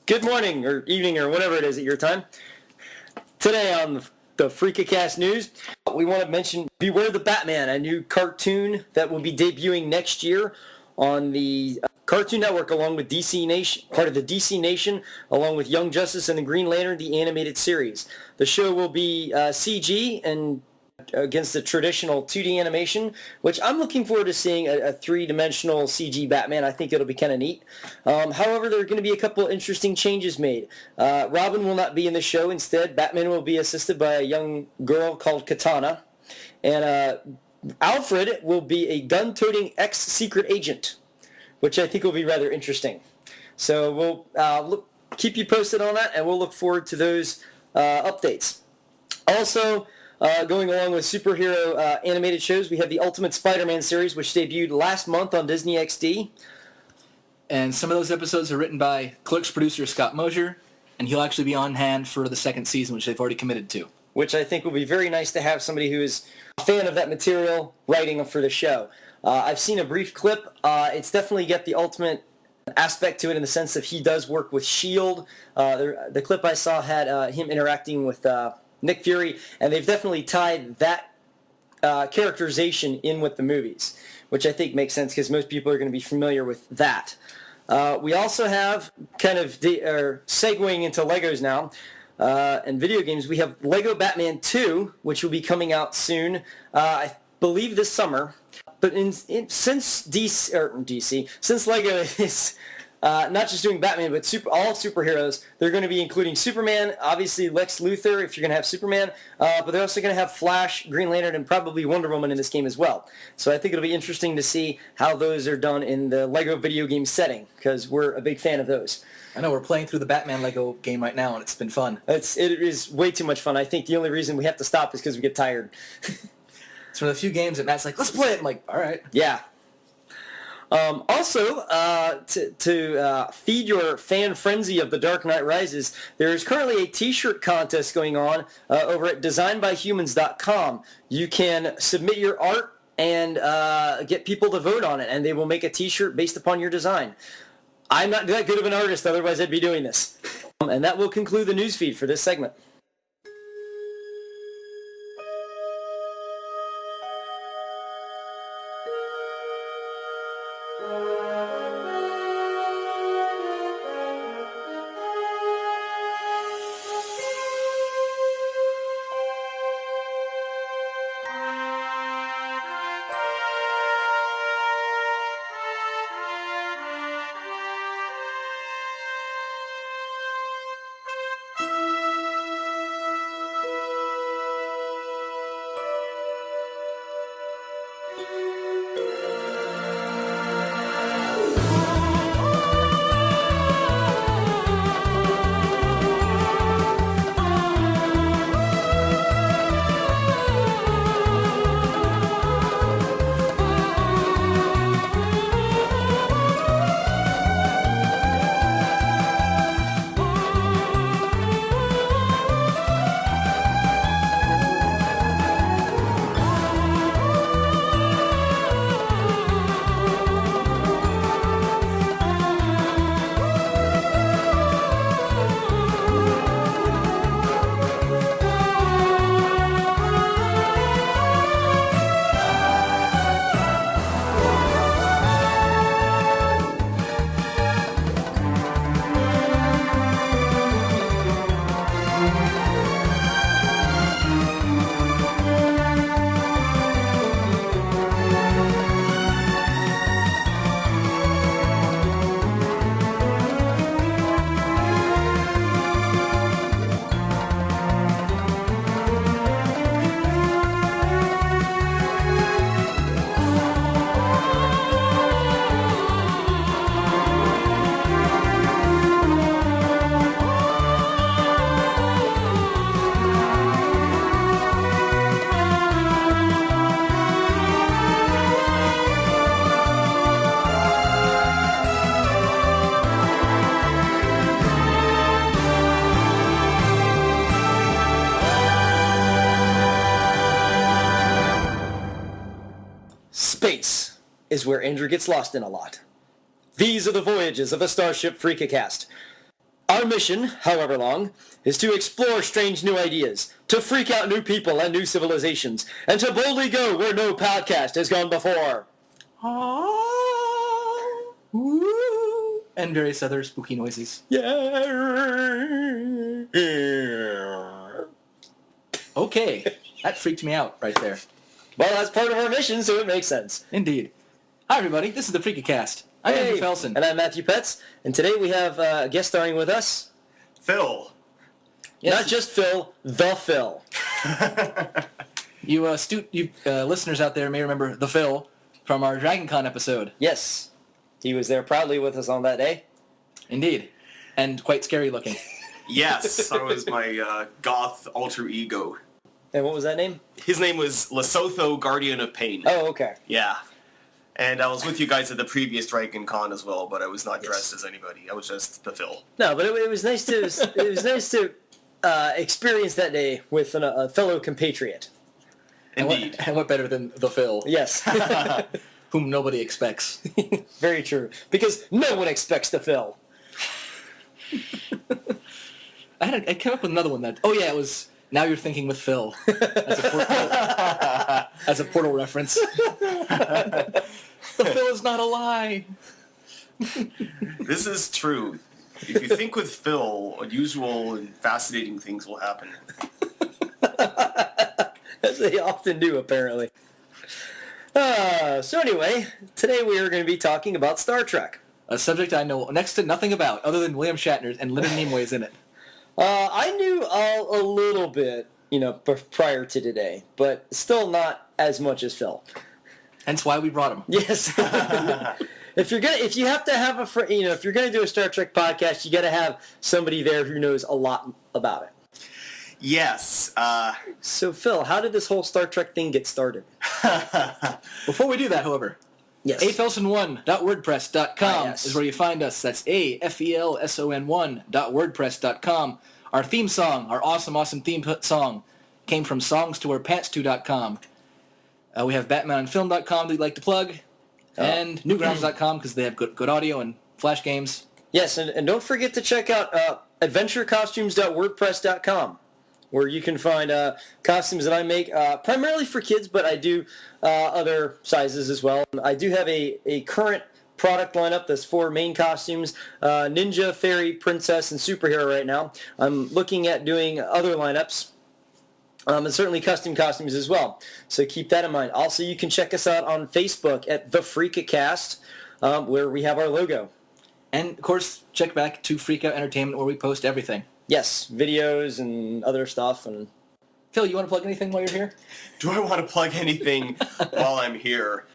Good morning, or evening, or whatever it is at your time. Today on the Freakacast news, we want to mention Beware the Batman, a new cartoon that will be debuting next year on the Cartoon Network along with DC Nation, part of the DC Nation, along with Young Justice and the Green Lantern, the animated series. The show will be CG and against the traditional 2D animation, which I'm looking forward to seeing a three-dimensional CG Batman. I think it'll be kind of neat. However, there are going to be a couple interesting changes made. Robin will not be in the show. Instead, Batman will be assisted by a young girl called Katana. And Alfred will be a gun-toting ex-secret agent, which I think will be rather interesting. So we'll keep you posted on that, and we'll look forward to those updates. Also, going along with superhero animated shows, we have the Ultimate Spider-Man series, which debuted last month on Disney XD. And some of those episodes are written by Clerks producer Scott Mosier, and he'll actually be on hand for the second season, which they've already committed to. Which I think will be very nice to have somebody who is a fan of that material writing for the show. I've seen a brief clip. It's definitely got the ultimate aspect to it in the sense that he does work with S.H.I.E.L.D. The clip I saw had him interacting with Nick Fury, and they've definitely tied that characterization in with the movies, which I think makes sense because most people are going to be familiar with that. We also have, kind of segueing into Legos now, and video games, we have Lego Batman 2, which will be coming out soon, I believe this summer. But since Lego is not just doing Batman, but all superheroes, they're going to be including Superman, obviously Lex Luthor, if you're going to have Superman, but they're also going to have Flash, Green Lantern, and probably Wonder Woman in this game as well. So I think it'll be interesting to see how those are done in the Lego video game setting, because we're a big fan of those. I know, we're playing through the Batman Lego game right now, and it's been fun. It is way too much fun. I think the only reason we have to stop is because we get tired. It's one of the few games that Matt's like, let's play it. I'm like, all right. Yeah. Also, to feed your fan frenzy of The Dark Knight Rises, there is currently a t-shirt contest going on over at designbyhumans.com. You can submit your art and get people to vote on it, and they will make a t-shirt based upon your design. I'm not that good of an artist, otherwise I'd be doing this. And that will conclude the news feed for this segment. Space is where Andrew gets lost in a lot. These are the voyages of the Starship Freakacast. Our mission, however long, is to explore strange new ideas, to freak out new people and new civilizations, and to boldly go where no podcast has gone before. And various other spooky noises. Yeah. Okay, that freaked me out right there. Well, that's part of our mission, so it makes sense. Indeed. Hi, everybody. This is the Freakacast. I'm Andrew Felson. And I'm Matthew Puetz. And today we have a guest starring with us. Phil. Yes. Not just Phil, the Phil. You astute listeners out there may remember the Phil from our DragonCon episode. Yes. He was there proudly with us on that day. Indeed. And quite scary looking. Yes, that was my goth alter ego. And what was that name? His name was Lesotho, Guardian of Pain. Oh, okay. Yeah. And I was with you guys at the previous Dragon Con as well, but I was not dressed as anybody. I was just the Phil. No, but it was nice to experience that day with a fellow compatriot. Indeed. And what better than the Phil? Yes. Whom nobody expects. Very true. Because no one expects the Phil. I came up with another one that... Oh, yeah, it was... Now You're Thinking with Phil. As a portal reference. The Phil is not a lie. This is true. If you think with Phil, unusual and fascinating things will happen. As they often do, apparently. So anyway, today we are going to be talking about Star Trek. A subject I know next to nothing about, other than William Shatner and Leonard Nimoy's in it. I knew a little bit, prior to today, but still not as much as Phil. Hence why we brought him. Yes. If you're gonna do a Star Trek podcast, you got to have somebody there who knows a lot about it. Yes. So Phil, how did this whole Star Trek thing get started? Before we do that, however, yes. afelson1.wordpress.com yes. is where you find us. That's afelson1.wordpress.com. Our theme song, our awesome theme song, came from songstowearpants2.com. We have batmanonfilm.com that we'd like to plug, and newgrounds.com because they have good audio and flash games. Yes, and don't forget to check out adventurecostumes.wordpress.com, where you can find costumes that I make primarily for kids, but I do other sizes as well. I do have a current product lineup that's for main costumes, ninja, fairy, princess, and superhero right now. I'm looking at doing other lineups, and certainly custom costumes as well. So keep that in mind. Also, you can check us out on Facebook at The Freakacast, where we have our logo. And, of course, check back to Freak Out Entertainment, where we post everything. Yes, videos and other stuff. And Phil, you want to plug anything while you're here? Do I want to plug anything while I'm here?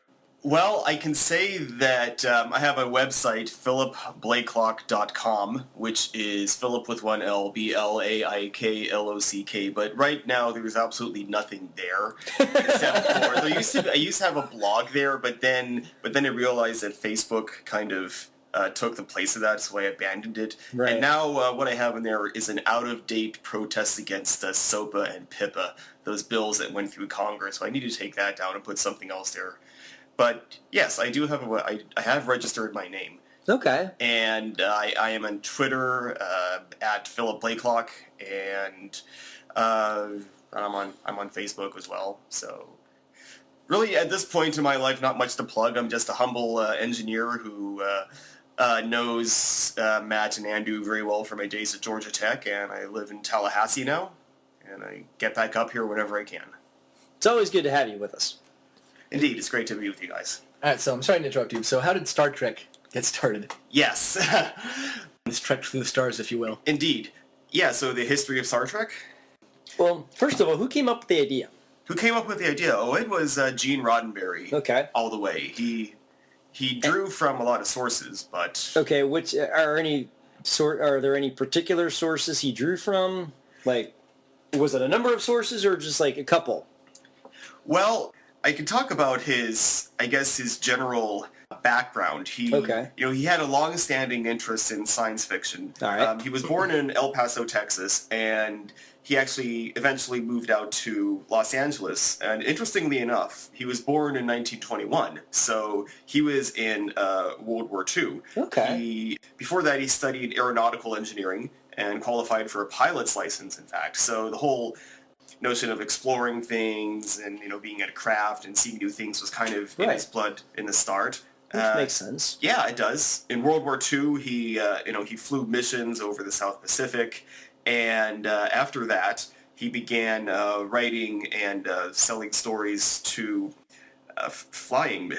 Well, I can say that I have a website, philipblakelock.com, which is Philip with one L, BLAIKLOCK, but right now there's absolutely nothing there except for, I used to have a blog there, but then I realized that Facebook kind of took the place of that, so I abandoned it. Right. And now what I have in there is an out-of-date protest against SOPA and PIPA, those bills that went through Congress, so I need to take that down and put something else there. But yes, I do have I have registered my name. okay. And I am on Twitter at Philip Blakelock, and I'm on Facebook as well. So really, at this point in my life, not much to plug. I'm just a humble engineer who knows Matt and Andrew very well from my days at Georgia Tech, and I live in Tallahassee now, and I get back up here whenever I can. It's always good to have you with us. Indeed, it's great to be with you guys. All right, so I'm sorry to interrupt you. So how did Star Trek get started? Yes. This trek through the stars, if you will. Indeed. Yeah, so the history of Star Trek? Well, first of all, who came up with the idea? Who came up with the idea? Oh, it was Gene Roddenberry. Okay. All the way. He drew from a lot of sources, but... Okay, which are there any particular sources he drew from? Like, was it a number of sources or just like a couple? Well, I can talk about his general background. He had a long-standing interest in science fiction. All right. He was born in El Paso, Texas, and he actually eventually moved out to Los Angeles. And interestingly enough, he was born in 1921, so he was in World War II. Okay. Before that, he studied aeronautical engineering and qualified for a pilot's license, in fact. So the whole notion of exploring things and, being at a craft and seeing new things was kind of in his blood in the start. Which makes sense. Yeah, it does. In World War II, he flew missions over the South Pacific, and after that, he began writing and selling stories to flying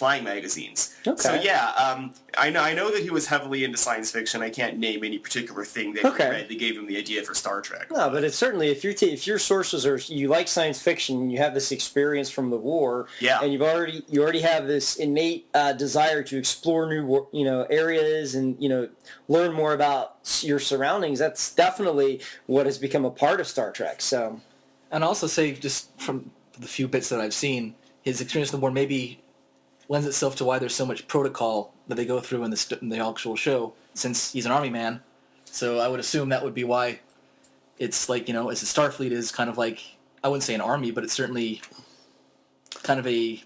magazines. Okay. So yeah, I know that he was heavily into science fiction. I can't name any particular thing that he read that gave him the idea for Star Trek. No, but it's certainly if your sources are you like science fiction, you have this experience from the war, and you already have this innate desire to explore new areas and learn more about your surroundings. That's definitely what has become a part of Star Trek. So, and also say just from the few bits that I've seen, his experience in the war maybe lends itself to why there's so much protocol that they go through in the actual show, since he's an army man. So I would assume that would be why it's like, as the Starfleet is kind of like, I wouldn't say an army, but it's certainly kind of a,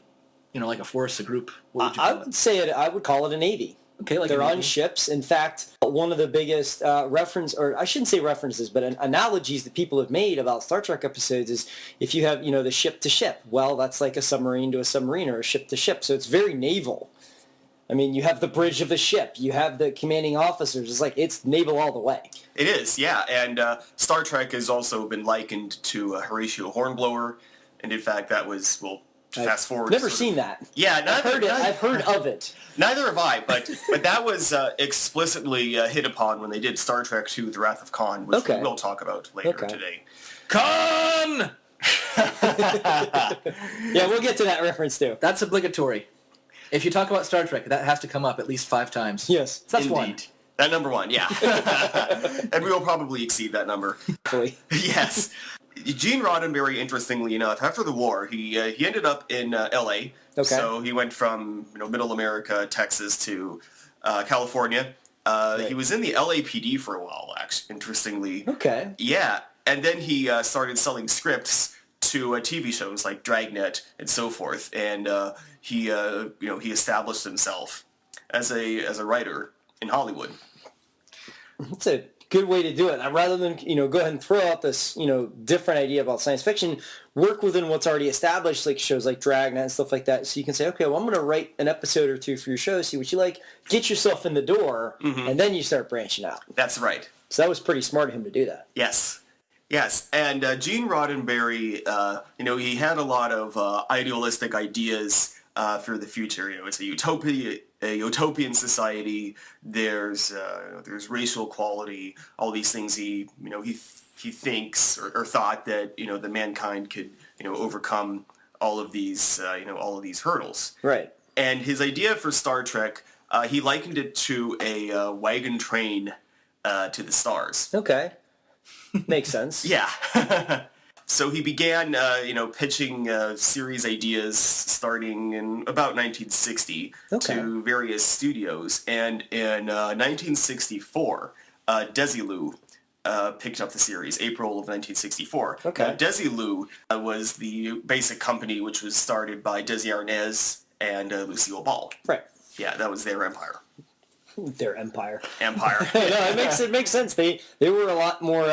like a force, a group. What would you call it? I would call it a navy. Okay, like they're on ships. In fact, one of the biggest I shouldn't say references, but analogies that people have made about Star Trek episodes is if you have, the ship to ship, well, that's like a submarine to a submarine or a ship to ship. So it's very naval. I mean, you have the bridge of the ship. You have the commanding officers. It's naval all the way. It is, yeah. And Star Trek has also been likened to Horatio Hornblower. And in fact, that was, fast forward. Never seen that. Yeah, I've heard of it. Neither have I, but that was explicitly hit upon when they did Star Trek II: The Wrath of Khan, which we will talk about later today. Khan! Yeah, we'll get to that reference too. That's obligatory. If you talk about Star Trek, that has to come up at least 5 times. Yes. So that's Indeed. one. That number one, yeah. And we will probably exceed that number. Hopefully. Yes. Gene Roddenberry, interestingly enough, after the war, he ended up in L.A. Okay. So he went from Middle America, Texas, to California. He was in the LAPD for a while, actually. Interestingly. Okay. Yeah, and then he started selling scripts to TV shows like Dragnet and so forth, and he established himself as a writer in Hollywood. That's a good way to do it. Rather than go ahead and throw out this different idea about science fiction, work within what's already established, like shows like Dragnet and stuff like that. So you can say, okay, well, I'm going to write an episode or two for your show, see what you like, get yourself in the door, and then you start branching out. That's right. So that was pretty smart of him to do that. Yes. And Gene Roddenberry, he had a lot of idealistic ideas for the future. It's a utopian society. There's racial equality. All these things. He thinks or thought that the mankind could overcome all of these hurdles. Right. And his idea for Star Trek, he likened it to a wagon train to the stars. Okay. Makes sense. Yeah. So he began, pitching series ideas starting in about 1960 to various studios. And in 1964, Desilu picked up the series, April of 1964. Okay. Now, Desilu was the basic company which was started by Desi Arnaz and Lucille Ball. Right. Yeah, that was their empire. Their empire. No, it makes sense. They were a lot more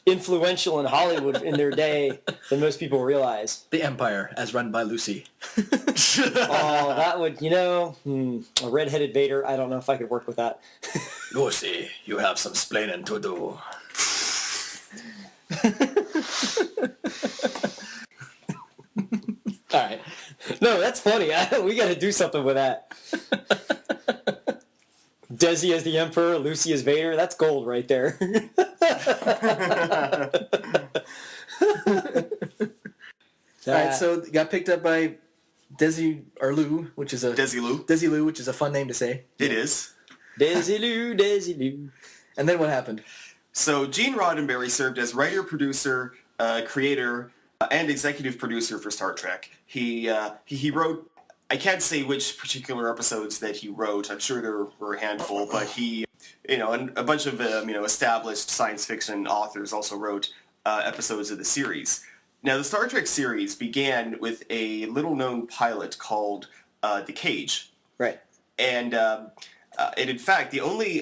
influential in Hollywood in their day than most people realize. The Empire, as run by Lucy. Oh, that would, a red-headed Vader. I don't know if I could work with that. Lucy, you have some splaining to do. All right. No, that's funny. We got to do something with that. Desi as the Emperor, Lucy as Vader. That's gold right there. All right, so it got picked up by Desilu, which is a fun name to say. It is. Desilu. And then what happened? So Gene Roddenberry served as writer, producer, creator, and executive producer for Star Trek. He wrote, I can't say which particular episodes that he wrote. I'm sure there were a handful, but he and a bunch of established science fiction authors also wrote episodes of the series. Now, the Star Trek series began with a little-known pilot called The Cage. Right. And in fact, the only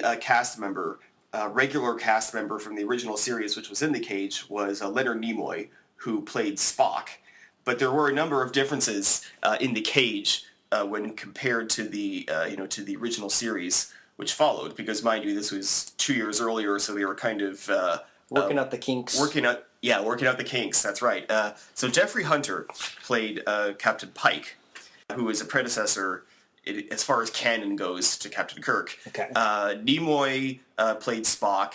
regular cast member from the original series, which was in The Cage, was Leonard Nimoy, who played Spock. But there were a number of differences in The Cage when compared to the original series, which followed. Because, mind you, this was 2 years earlier, so they were kind of working out the kinks. Working out the kinks. That's right. So Jeffrey Hunter played Captain Pike, who was a predecessor, as far as canon goes, to Captain Kirk. Okay. Nimoy played Spock.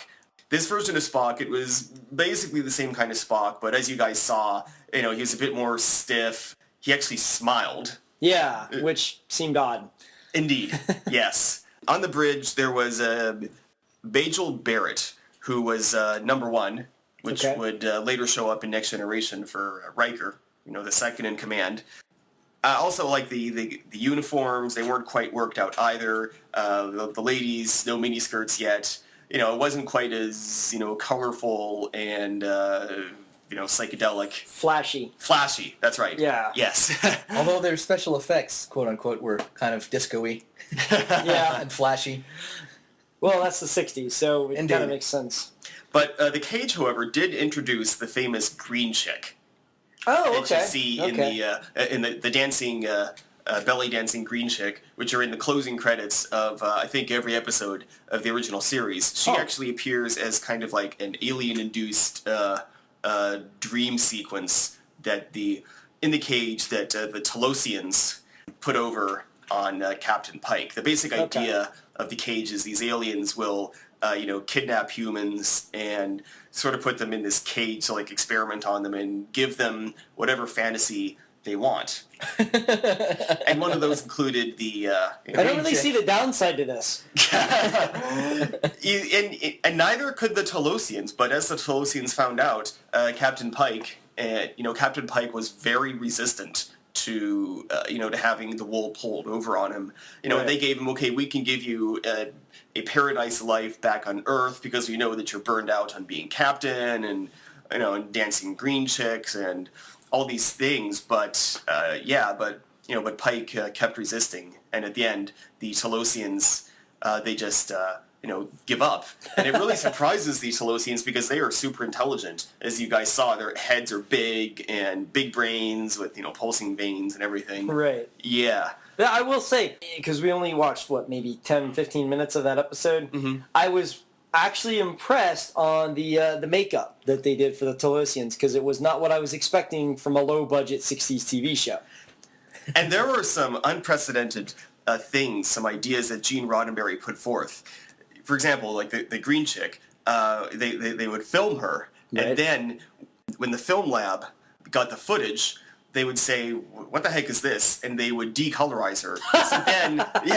This version of Spock, it was basically the same kind of Spock, but as you guys saw, he was a bit more stiff. He actually smiled. Yeah, which seemed odd. Indeed, yes. On the bridge, there was Bajel Barrett, who was number one, which would later show up in Next Generation for Riker, the second in command. Also, like the uniforms, they weren't quite worked out either. The ladies, no miniskirts yet. It wasn't quite as colorful and psychedelic. Flashy. That's right. Yeah. Yes. Although their special effects, quote unquote, were kind of disco-y. Yeah. And flashy. Well, that's the '60s, so it Indeed. kind of makes sense. But The Cage, however, did introduce the famous green chick. Oh, okay. That you see in the dancing belly dancing green chick, which are in the closing credits of I think every episode of the original series. She actually appears as kind of like an alien-induced dream sequence that in the cage that the Telosians put over on Captain Pike. The basic idea of the cage is these aliens will kidnap humans and sort of put them in this cage to experiment on them and give them whatever fantasy they want. And one of those included the... I don't really see the downside to this. And neither could the Telosians, but as the Telosians found out, Captain Pike was very resistant to having the wool pulled over on him. Right. They gave him, we can give you a paradise life back on Earth because we know that you're burned out on being captain and and dancing green chicks and all these things. But Pike kept resisting, and at the end, the Telosians they just give up. And it really surprises the Telosians because they are super intelligent. As you guys saw, their heads are big and big brains with pulsing veins and everything. Right. Yeah. I will say, because we only watched, maybe 10, 15 minutes of that episode, I was actually impressed on the makeup that they did for the Telosians, because it was not what I was expecting from a low-budget 60s TV show. And there were some unprecedented things, some ideas that Gene Roddenberry put forth. For example, like the green chick, they would film her, right. And then when the film lab got the footage, they would say, "What the heck is this?" And they would decolorize her.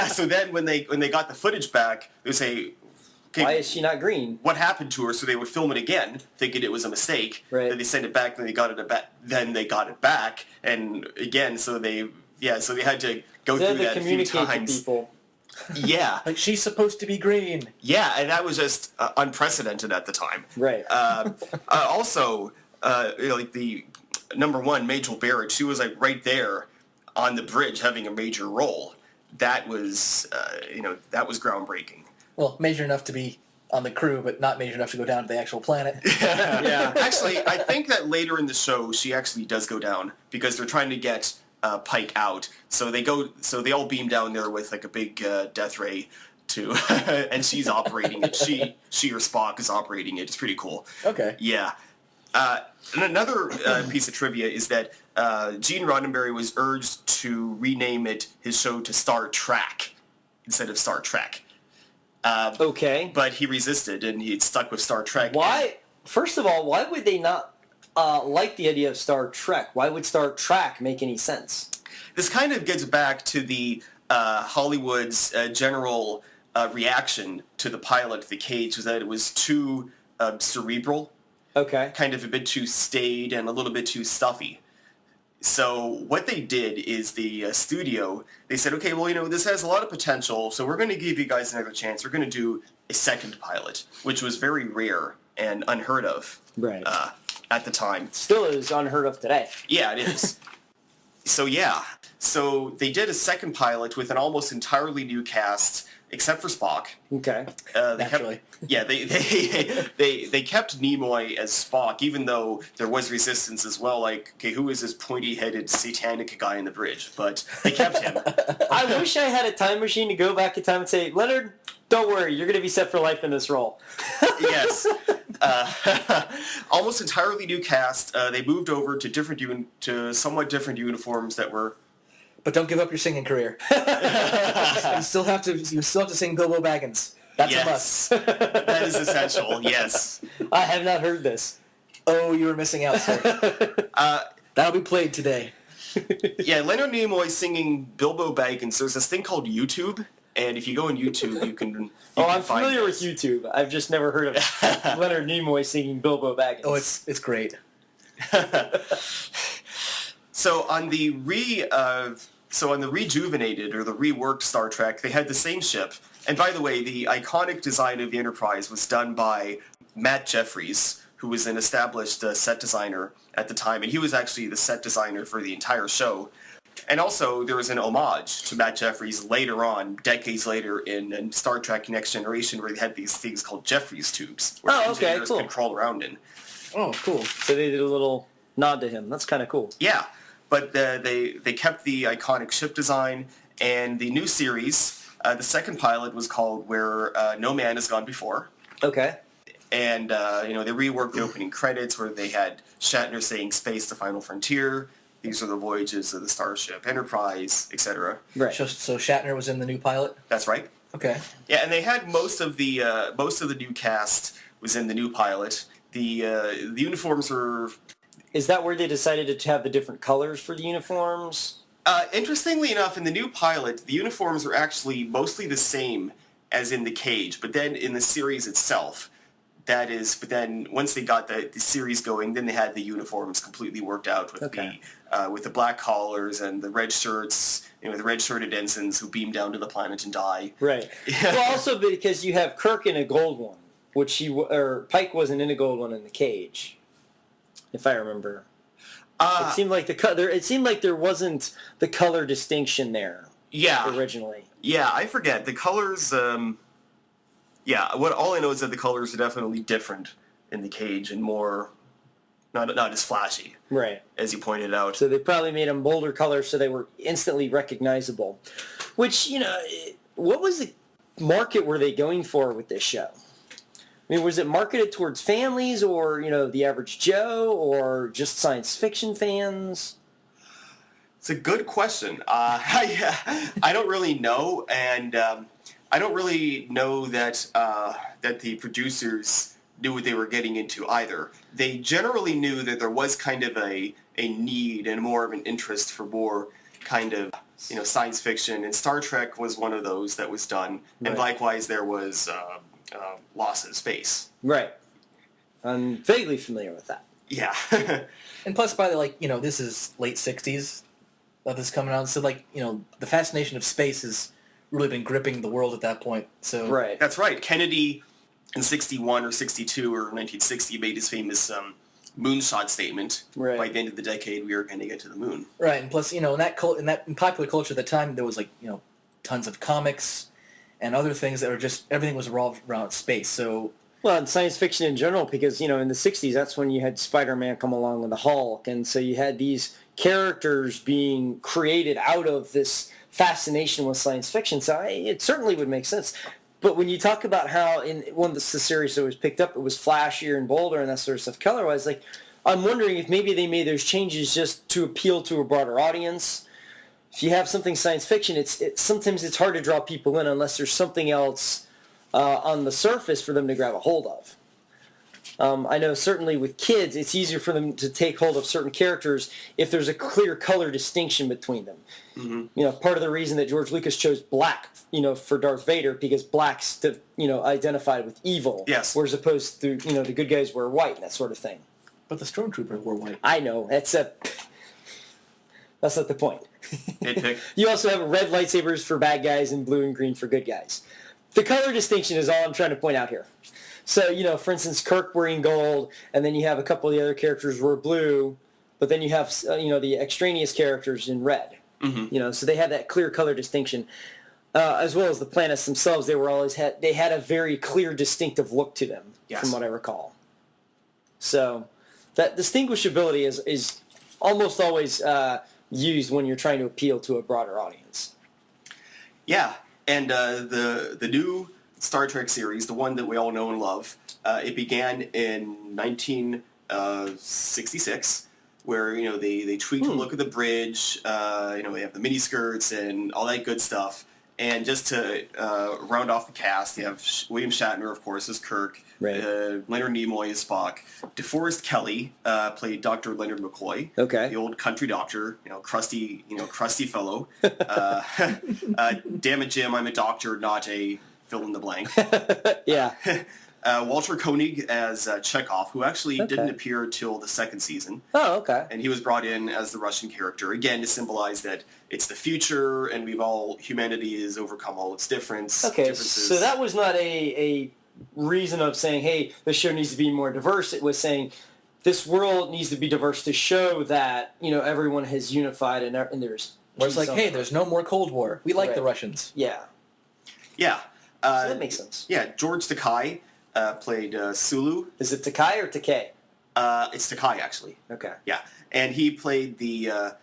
So then when they got the footage back, they would say, "Okay, why is she not green? What happened to her?" So they would film it again, thinking it was a mistake. Right. Then they sent it back, and they got it back, and again, so they had to go through that a few times. To people. Yeah. Like, she's supposed to be green. Yeah, and that was just unprecedented at the time. Right. Also, the number one, Majel Barrett, she was right there on the bridge having a major role. That was, that was groundbreaking. Well, major enough to be on the crew, but not major enough to go down to the actual planet. Yeah. Actually, I think that later in the show, she actually does go down because they're trying to get Pike out. So they all beam down there with a big death ray and she's operating it. She or Spock is operating it. It's pretty cool. Okay. Yeah. And another piece of trivia is that Gene Roddenberry was urged to rename his show to Star Trek instead of Star Trek. Okay. But he resisted, and he stuck with Star Trek. Why? First of all, why would they not like the idea of Star Trek? Why would Star Trek make any sense? This kind of gets back to the Hollywood's general reaction to the pilot, The Cage, was that it was too cerebral. Okay. Kind of a bit too staid and a little bit too stuffy. So what they did is the studio, they said, okay, well, this has a lot of potential, so we're going to give you guys another chance. We're going to do a second pilot, which was very rare and unheard of at the time. Still is unheard of today. Yeah, it is. So they did a second pilot with an almost entirely new cast, except for Spock. Okay. Naturally. They kept Nimoy as Spock, even though there was resistance as well. Like, okay, who is this pointy-headed satanic guy in the bridge? But they kept him. I wish I had a time machine to go back in time and say, Leonard, don't worry, you're going to be set for life in this role. Yes. Almost entirely new cast. They moved over to somewhat different uniforms that were. But don't give up your singing career. You still have to sing Bilbo Baggins. That's a must. That is essential. Yes. I have not heard this. Oh, you were missing out, sir. That'll be played today. Yeah, Leonard Nimoy singing Bilbo Baggins. There's this thing called YouTube, and if you go on YouTube, you can. I'm familiar with YouTube. I've just never heard of Leonard Nimoy singing Bilbo Baggins. Oh, it's great. So on the rejuvenated or the reworked Star Trek, they had the same ship. And by the way, the iconic design of the Enterprise was done by Matt Jeffries, who was an established set designer at the time, and he was actually the set designer for the entire show. And also, there was an homage to Matt Jeffries later on, decades later, in Star Trek Next Generation, where they had these things called Jeffries tubes, where engineers could crawl around in. Oh, cool. So they did a little nod to him. That's kind of cool. Yeah, but they kept the iconic ship design, and the new series, the second pilot was called Where No Man Has Gone Before. Okay. And, they reworked the opening credits where they had Shatner saying Space the Final Frontier. These are the voyages of the Starship Enterprise, etc. Right. So Shatner was in the new pilot? That's right. Okay. Yeah, and they had most of the new cast was in the new pilot. The uniforms were... Is that where they decided to have the different colors for the uniforms? Interestingly enough, in the new pilot, the uniforms were actually mostly the same as in the Cage, but then in the series itself, but then once they got the series going, then they had the uniforms completely worked out with the black collars and the red shirts, the red-shirted ensigns who beam down to the planet and die. Right. Well, also because you have Kirk in a gold one, which Pike wasn't in a gold one in the Cage, if I remember. It seemed like there wasn't the color distinction there. Yeah. Originally. Yeah, I forget the colors. All I know is that the colors are definitely different in the Cage and more, not as flashy. Right. As you pointed out. So they probably made them bolder colors so they were instantly recognizable. Which what was the market were they going for with this show? I mean, was it marketed towards families or, the average Joe or just science fiction fans? It's a good question. I don't really know, and I don't really know that the producers knew what they were getting into either. They generally knew that there was kind of a need and more of an interest for more kind of science fiction, and Star Trek was one of those that was done, and likewise there was Lost in Space. Right. I'm vaguely familiar with that. Yeah. And plus, by the this is late 60s that this is coming out, so the fascination of space has really been gripping the world at that point. So right. That's right. Kennedy in 61 or 62 or 1960 made his famous moonshot statement. Right. By the end of the decade, we are going to get to the moon. Right, and plus, in popular culture at the time, there was tons of comics and other things that were just everything was revolved around space. So well, and science fiction in general, because in the 60s, that's when you had Spider-Man come along with the Hulk, and so you had these characters being created out of this fascination with science fiction. So it certainly would make sense. But when you talk about how when the series that was picked up, it was flashier and bolder and that sort of stuff color-wise, I'm wondering if maybe they made those changes just to appeal to a broader audience. If you have something science fiction, sometimes it's hard to draw people in unless there's something else on the surface for them to grab a hold of. I know certainly with kids, it's easier for them to take hold of certain characters if there's a clear color distinction between them. Mm-hmm. Part of the reason that George Lucas chose black, for Darth Vader, because black's, identified with evil. Yes. Whereas opposed to, the good guys wear white and that sort of thing. But the Stormtrooper wore white. I know. That's not the point. Nitpick. You also have red lightsabers for bad guys and blue and green for good guys. The color distinction is all I'm trying to point out here. So, for instance, Kirk wearing gold, and then you have a couple of the other characters were blue, but then you have, the extraneous characters in red. Mm-hmm. So they had that clear color distinction. As well as the planets themselves, they had a very clear, distinctive look to them, Yes. from what I recall. So that distinguishability is almost always used when you're trying to appeal to a broader audience. Yeah, and the new Star Trek series, the one that we all know and love, it began in 1966, where they tweaked the look of the bridge. They have the mini skirts and all that good stuff. And just to round off the cast, you have William Shatner, of course, as Kirk. Right. Leonard Nimoy as Spock. DeForest Kelley played Dr. Leonard McCoy. Okay. The old country doctor, crusty fellow. Damn it, Jim, I'm a doctor, not a fill in the blank. Yeah. Walter Koenig as Chekhov, who actually didn't appear till the second season. Oh, okay. And he was brought in as the Russian character, again, to symbolize that it's the future and humanity has overcome all its differences. So that was not a reason of saying, hey, the show needs to be more diverse. It was saying this world needs to be diverse to show that, everyone has unified and there's... Where it's like, hey, there's no more Cold War. We like the Russians. Yeah. Yeah. So that makes sense. Yeah, George Takei played Sulu. Is it Takai or Takei? It's Takei, actually. Okay. Yeah, and he played the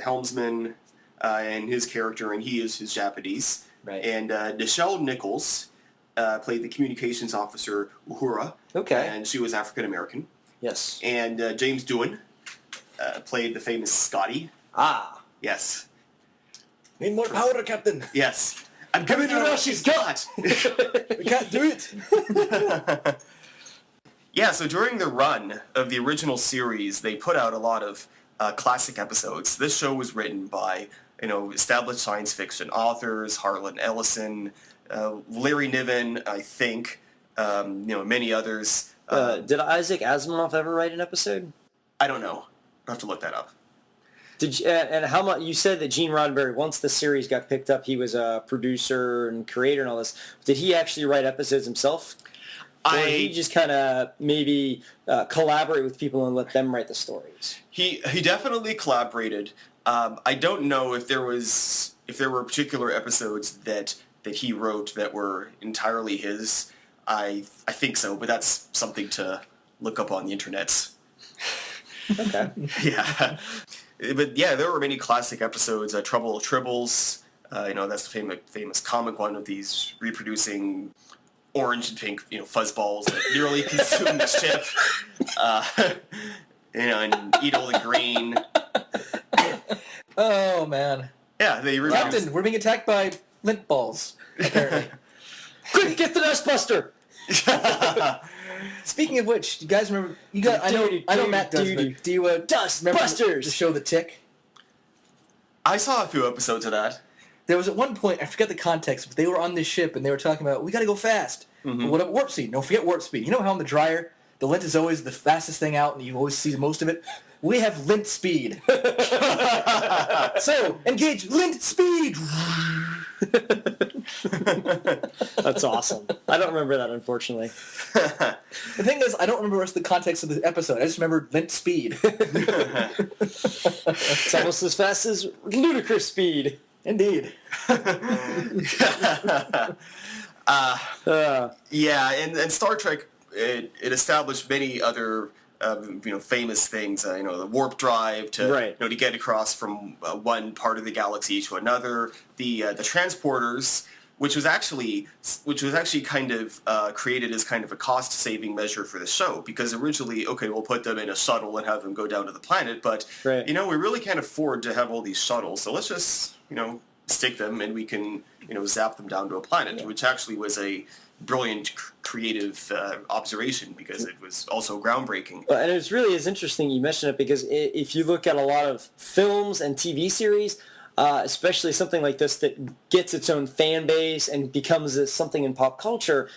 helmsman and his character, and he is his Japanese. Right. And Nichelle Nichols played the communications officer Uhura. Okay. And she was African American. Yes. And James Doohan played the famous Scotty. Ah. Yes. Need more powder, Captain. Yes. I'm coming to know she's got. We can't do it. Yeah, so during the run of the original series, they put out a lot of classic episodes. This show was written by, established science fiction authors, Harlan Ellison, Larry Niven, I think, many others. Did Isaac Asimov ever write an episode? I don't know. I'll have to look that up. Did you, and how much? You said that Gene Roddenberry, once the series got picked up, he was a producer and creator and all this. Did he actually write episodes himself? Or did he just kind of maybe collaborate with people and let them write the stories? He definitely collaborated. I don't know if there were particular episodes that he wrote that were entirely his. I think so, but that's something to look up on the internet. Okay. Yeah. But yeah, there were many classic episodes. Trouble with Tribbles, that's the famous comic one of these reproducing orange and pink, fuzzballs that nearly consume the ship. And eat all the grain. Oh man. Yeah, they reproduce. Captain, we're being attacked by lint balls. Apparently. Quick, get the Dust Buster! Speaking of which, you guys remember? I know Matt does. But do you Dust remember Busters! the show The Tick? I saw a few episodes of that. There was at one point, I forget the context, but they were on this ship and they were talking about, we got to go fast. Mm-hmm. But what about warp speed? Don't forget warp speed. You know how in the dryer, the lint is always the fastest thing out and you always see most of it? We have lint speed. So, engage lint speed! That's awesome. I don't remember that, unfortunately. The thing is, I don't remember the rest of the context of the episode. I just remember lint speed. It's almost as fast as ludicrous speed. Indeed. Yeah, and Star Trek, it established many other famous things. The warp drive to to get across from one part of the galaxy to another. The transporters, which was actually kind of created as kind of a cost-saving measure for the show, because originally, we'll put them in a shuttle and have them go down to the planet, but we really can't afford to have all these shuttles, so let's just stick them and we can zap them down to a planet, which actually was a brilliant creative observation, because it was also groundbreaking. And it really is interesting you mentioned it, because if you look at a lot of films and TV series, especially something like this that gets its own fan base and becomes something in pop culture,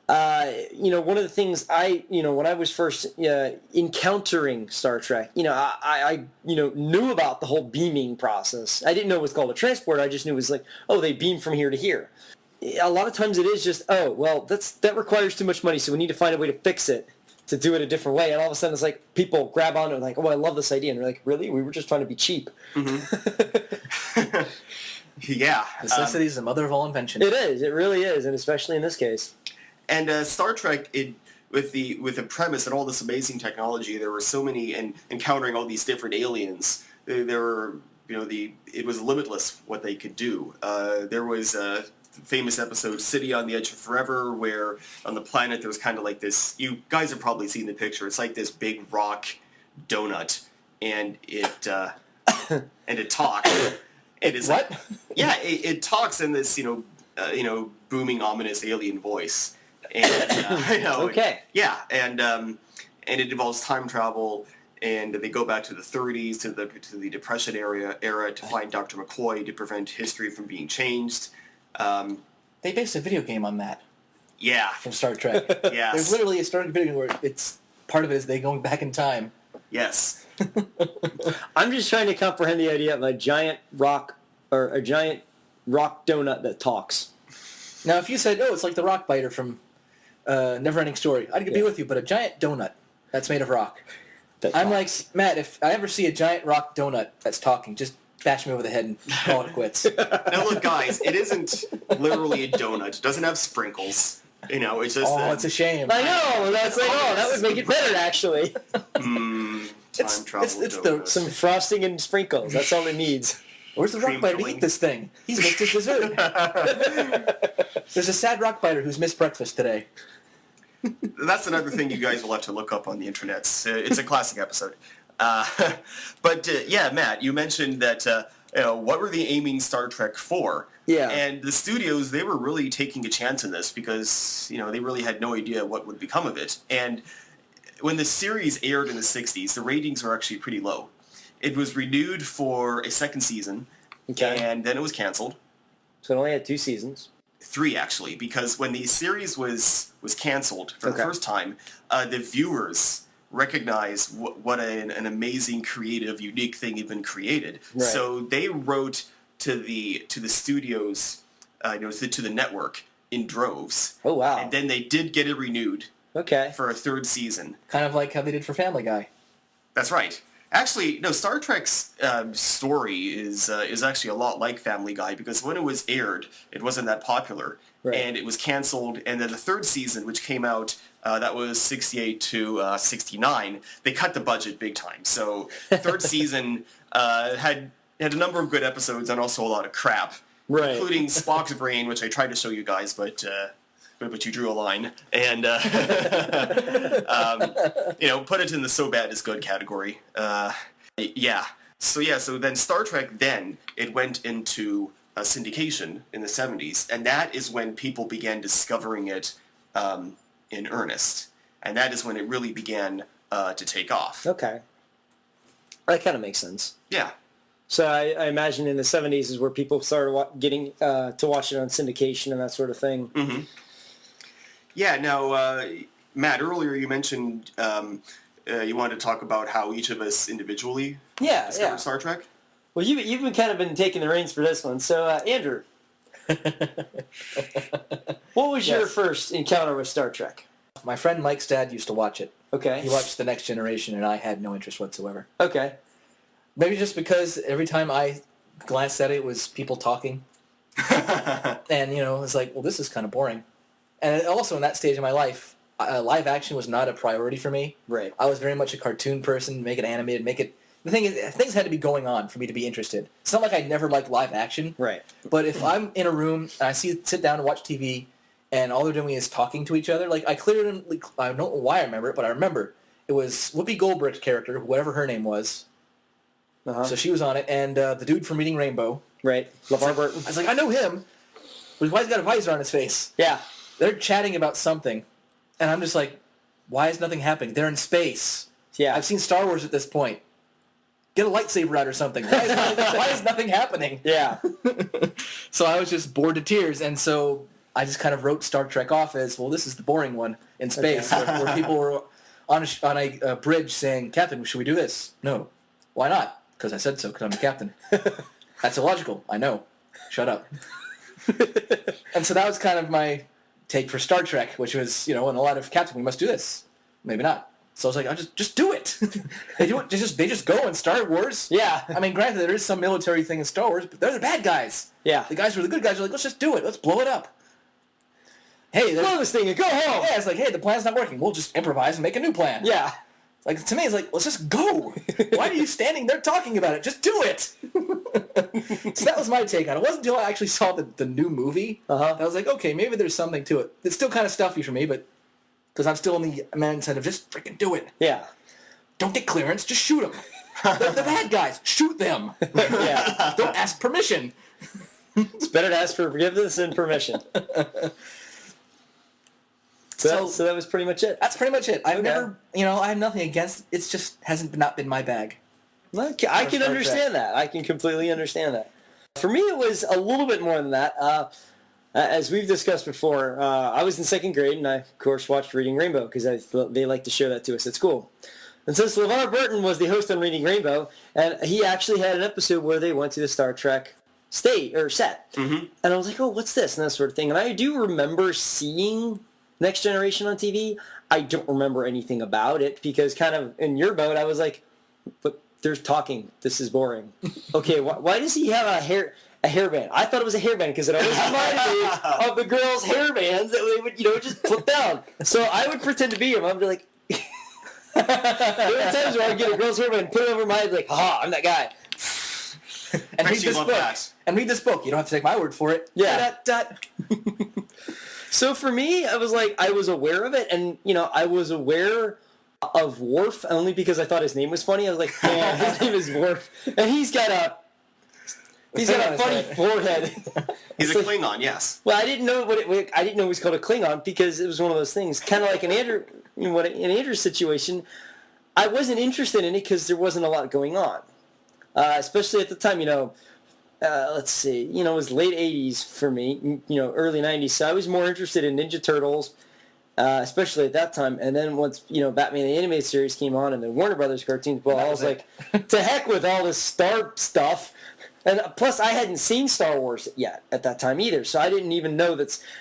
One of the things when I was first encountering Star Trek, I knew about the whole beaming process. I didn't know it was called a transport. I just knew it was like, oh, they beam from here to here. A lot of times it is just, oh, well, that requires too much money, so we need to find a way to fix it, to do it a different way. And all of a sudden it's like people grab onto it like, oh, I love this idea. And they're like, really? We were just trying to be cheap. Mm-hmm. Yeah. Necessity is the mother of all invention. It is. It really is, and especially in this case. And Star Trek, with the premise and all this amazing technology, there were so many, and encountering all these different aliens, there were, it was limitless what they could do. There was a famous episode, City on the Edge of Forever, where on the planet there was kind of like this, you guys have probably seen the picture, it's like this big rock donut, and it talks. It is what? Yeah, it talks in this, booming, ominous alien voice. And okay. And it involves time travel, and they go back to the 30s, to the Depression era to find Dr. McCoy to prevent history from being changed. They based a video game on that. Yeah. From Star Trek. Yes. There's literally a Star Trek video game where it's part of it is they going back in time. Yes. I'm just trying to comprehend the idea of a giant rock donut that talks. Now, if you said, "Oh, it's like the rock biter from Neverending Story," I'd be with you. But a giant donut that's made of rock, I'm like, Matt. If I ever see a giant rock donut that's talking, just bash me over the head and call it quits. Now, look, guys, it isn't literally a donut. It doesn't have sprinkles. It's just. It's a shame. I know. That's like, that would make it better, actually. Time travel. It's some frosting and sprinkles. That's all it needs. Where's the rock biter to eat this thing? He's missed his dessert. There's a sad rock biter who's missed breakfast today. That's another thing you guys will have to look up on the internet. It's a classic episode. Matt, you mentioned that, what were they aiming Star Trek for? Yeah. And the studios, they were really taking a chance in this because, they really had no idea what would become of it. And when the series aired in the 60s, the ratings were actually pretty low. It was renewed for a second season, and then it was canceled. So it only had 2 seasons. 3, actually, because when the series was canceled for the first time, the viewers recognized what an amazing, creative, unique thing had been created. Right. So they wrote to the studios, to the network in droves. Oh, wow. And then they did get it renewed. Okay. For a 3rd season. Kind of like how they did for Family Guy. That's right. Actually, no, Star Trek's story is actually a lot like Family Guy because when it was aired, it wasn't that popular. Right. And it was canceled. And then the 3rd season, which came out, that was 68 to 69, they cut the budget big time. So 3rd season had a number of good episodes and also a lot of crap. Right. Including Spock's brain, which I tried to show you guys, but you drew a line, and put it in the so bad is good category. So then Star Trek, it went into syndication in the 70s, and that is when people began discovering it in earnest, and that is when it really began to take off. Okay, that kind of makes sense. Yeah. So I imagine in the 70s is where people started getting to watch it on syndication and that sort of thing. Mm-hmm. Yeah, now, Matt, earlier you mentioned you wanted to talk about how each of us individually discovered Star Trek. Well, you've been taking the reins for this one. So, Andrew, what was your first encounter with Star Trek? My friend Mike's dad used to watch it. Okay. He watched The Next Generation, and I had no interest whatsoever. Okay. Maybe just because every time I glanced at it, it was people talking. And, it was like, well, this is kind of boring. And also in that stage of my life, live action was not a priority for me. Right. I was very much a cartoon person, make it animated, The thing is, things had to be going on for me to be interested. It's not like I never liked live action. Right. But if I'm in a room and I sit down and watch TV, and all they're doing is talking to each other, like I don't know why I remember it, but I remember it was Whoopi Goldberg's character, whatever her name was. Uh-huh. So she was on it, and the dude from Reading Rainbow. Right. LeVar Burton. I was like, I know him, but why has he got a visor on his face? Yeah. They're chatting about something, and I'm just like, why is nothing happening? They're in space. Yeah. I've seen Star Wars at this point. Get a lightsaber out or something. Why is nothing happening? Yeah. So I was just bored to tears, and so I just kind of wrote Star Trek off as, well, this is the boring one in space, where people were on a bridge saying, Captain, should we do this? No. Why not? Because I said so, because I'm the captain. That's illogical. I know. Shut up. And so that was kind of my take for Star Trek, which was, in a lot of, Captain, we must do this. Maybe not. So I was like, I'll just do it. They do it. They just go in Star Wars. Yeah. I mean, granted, there is some military thing in Star Wars, but they're the bad guys. Yeah. The guys who are the good guys are like, let's just do it. Let's blow it up. Hey, blow this thing and go home. Yeah, it's like, hey, the plan's not working. We'll just improvise and make a new plan. Yeah. Like, to me, it's like, let's just go. Why are you standing there talking about it? Just do it. So that was my take on it. It wasn't until I actually saw the new movie that I was like, okay, maybe there's something to it. It's still kind of stuffy for me, but because I'm still in the mindset of just freaking do it. Yeah. Don't get clearance, just shoot them. They're the bad guys. Shoot them. Yeah. Don't ask permission. It's better to ask for forgiveness than permission. So that was pretty much it. That's pretty much it. I've never, I have nothing against. It's just hasn't not been my bag. I can understand that. I can completely understand that. For me, it was a little bit more than that. As we've discussed before, I was in second grade, and I, of course, watched Reading Rainbow because they like to show that to us at school. And since LeVar Burton was the host on Reading Rainbow, and he actually had an episode where they went to the Star Trek set. Mm-hmm. And I was like, oh, what's this? And that sort of thing. And I do remember seeing Next Generation on TV. I don't remember anything about it because kind of in your boat, I was like, but there's talking. This is boring. Okay, why does he have a hairband? I thought it was a hairband because it always reminded me of the girls' hairbands that they would, just flip down. So I would pretend to be him. I'd be like, there were times where I'd get a girl's hairband and put it over my head, like, I'm that guy. And read this book. And read this book. You don't have to take my word for it. Yeah. So for me, I was like, I was aware of it, and I was aware of Worf only because I thought his name was funny. I was like, man, his name is Worf, and he's got a funny forehead. He's a Klingon, yes. Well, I didn't know I didn't know it was called a Klingon because it was one of those things, kind of like in Andrew's situation. I wasn't interested in it because there wasn't a lot going on, especially at the time. Let's see, it was late 80s for me, early 90s. So I was more interested in Ninja Turtles, especially at that time. And then once, Batman the Animated Series came on and the Warner Brothers cartoons, well, I was like, to heck with all this Star stuff. And plus, I hadn't seen Star Wars yet at that time either. So I didn't even know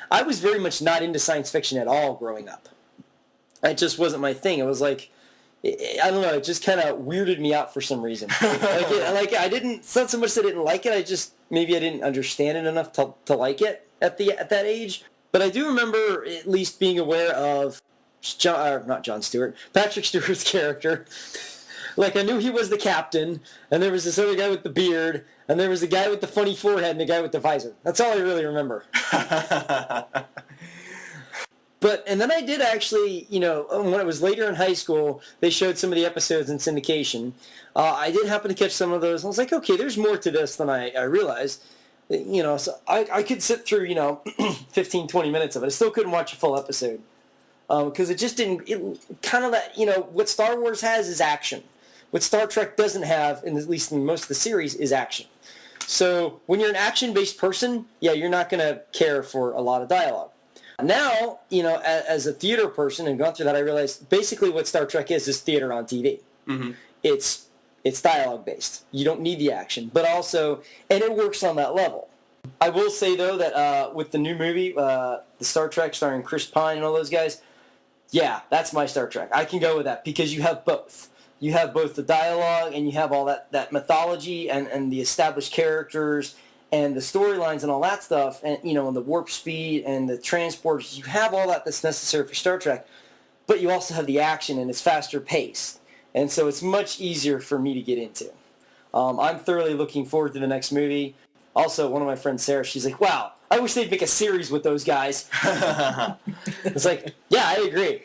I was very much not into science fiction at all growing up. It just wasn't my thing. It was like, I don't know, it just kind of weirded me out for some reason. I didn't, it's not so much that I didn't like it, maybe I didn't understand it enough to like it at that age. But I do remember at least being aware of Patrick Stewart's character. Like, I knew he was the captain, and there was this other guy with the beard, and there was the guy with the funny forehead and the guy with the visor. That's all I really remember. And then I did actually, when it was later in high school, they showed some of the episodes in syndication. I did happen to catch some of those. I was like, okay, there's more to this than I realized. So I could sit through, 15, 20 minutes of it. I still couldn't watch a full episode. Because it just didn't, kind of that, what Star Wars has is action. What Star Trek doesn't have, at least in most of the series, is action. So when you're an action-based person, yeah, you're not going to care for a lot of dialogue. Now, as a theater person and gone through that, I realized basically what Star Trek is theater on TV. Mm-hmm. It's dialogue-based. You don't need the action. But also, and it works on that level. I will say, though, that with the new movie, the Star Trek starring Chris Pine and all those guys, yeah, that's my Star Trek. I can go with that because you have both. You have both the dialogue and you have all that mythology and the established characters and the storylines and all that stuff, and and the warp speed and the transports. You have all that's necessary for Star Trek, but you also have the action, and it's faster paced, and so it's much easier for me to get into. I'm thoroughly looking forward to the next movie. Also, one of my friends, Sarah, she's like, "Wow, I wish they'd make a series with those guys." It's like, yeah, I agree.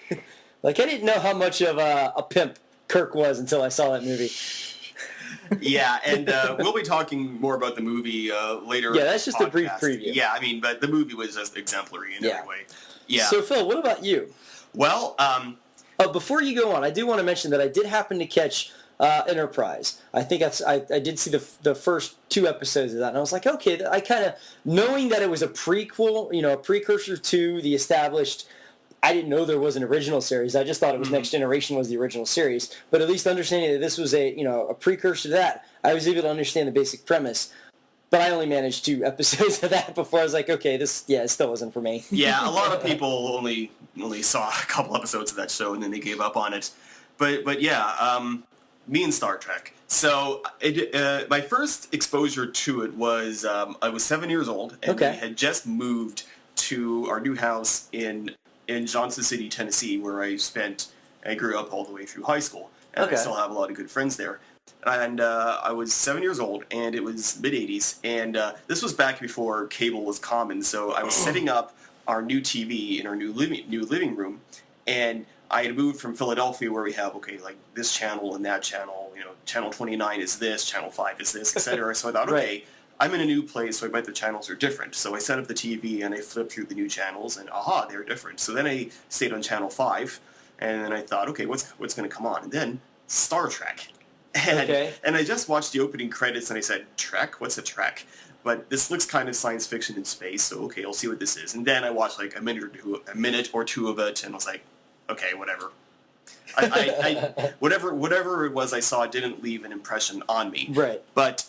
Like, I didn't know how much of a pimp Kirk was until I saw that movie. Yeah, and we'll be talking more about the movie later. Yeah, that's just a brief preview. Yeah, but the movie was just exemplary in every way. Yeah. So, Phil, what about you? Well, before you go on, I do want to mention that I did happen to catch Enterprise. I think I did see the first 2 episodes of that, and I was like, okay, I kind of, knowing that it was a prequel, a precursor to the established. I didn't know there was an original series. I just thought it was Next Generation was the original series. But at least understanding that this was a precursor to that, I was able to understand the basic premise. But I only managed 2 episodes of that before I was like, okay, it still wasn't for me. Yeah, a lot of people only saw a couple episodes of that show and then they gave up on it. But yeah, me and Star Trek. So my first exposure to it was I was 7 years old and we had just moved to our new house in Johnson City, Tennessee, where I grew up all the way through high school. And I still have a lot of good friends there. And I was 7 years old, and it was mid-'80s, and this was back before cable was common, so I was setting up our new TV in our new living room, and I had moved from Philadelphia where we have, like this channel and that channel, channel 29 is this, channel 5 is this, etc. So I thought, okay, I'm in a new place, so I bet the channels are different. So I set up the TV, and I flipped through the new channels, and they're different. So then I stayed on channel 5, and then I thought, okay, what's going to come on? And then Star Trek. And I just watched the opening credits and I said, Trek? What's a Trek? But this looks kind of science fiction in space, so okay, I'll see what this is. And then I watched like a minute or two of it, and I was like, okay, whatever. Whatever it was I saw didn't leave an impression on me. Right. But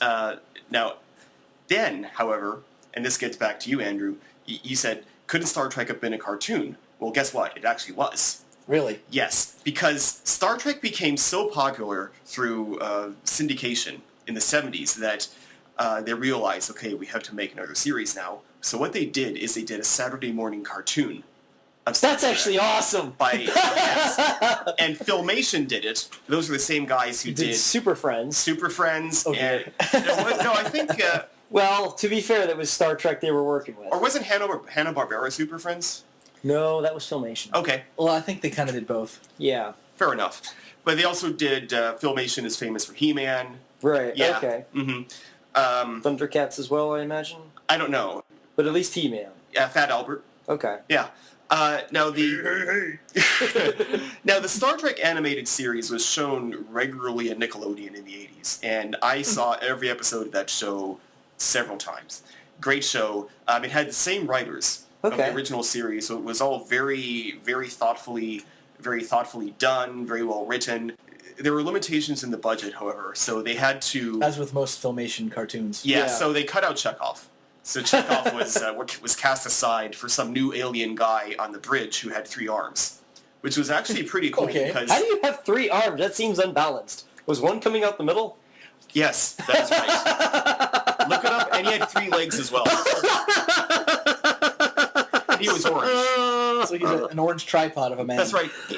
then, however, and this gets back to you, Andrew, you said, couldn't Star Trek have been a cartoon? Well, guess what? It actually was. Really? Yes, because Star Trek became so popular through syndication in the 70s that they realized, okay, we have to make another series now. So what they did is they did a Saturday morning cartoon of Star Trek. That's actually awesome. Yes. And Filmation did it. Those are the same guys who did Super Friends. Super Friends. Okay. And, no, I think... well, to be fair, that was Star Trek they were working with. Or wasn't Hanna-Barbera Super Friends? No, that was Filmation. Okay. Well, I think they kind of did both. Yeah. Fair enough. But they also did, Filmation is famous for He-Man. Right, Yeah. okay. Mm-hmm. Thundercats as well, I imagine? I don't know. But at least He-Man. Yeah, Fat Albert. Okay. Yeah. Now the Star Trek animated series was shown regularly at Nickelodeon in the 80s, and I saw every episode of that show several times. Great show. It had the same writers of the original series, so it was all very, very thoughtfully done, very well written. There were limitations in the budget, however, so they had to... As with most Filmation cartoons. Yeah, so they cut out Chekhov. So Chekhov was cast aside for some new alien guy on the bridge who had 3 arms, which was actually pretty cool. Okay. Because How do you have 3 arms? That seems unbalanced. Was one coming out the middle? Yes, that's right. Look it up, and he had 3 legs as well. And he was orange. So he's an orange tripod of a man. That's right. He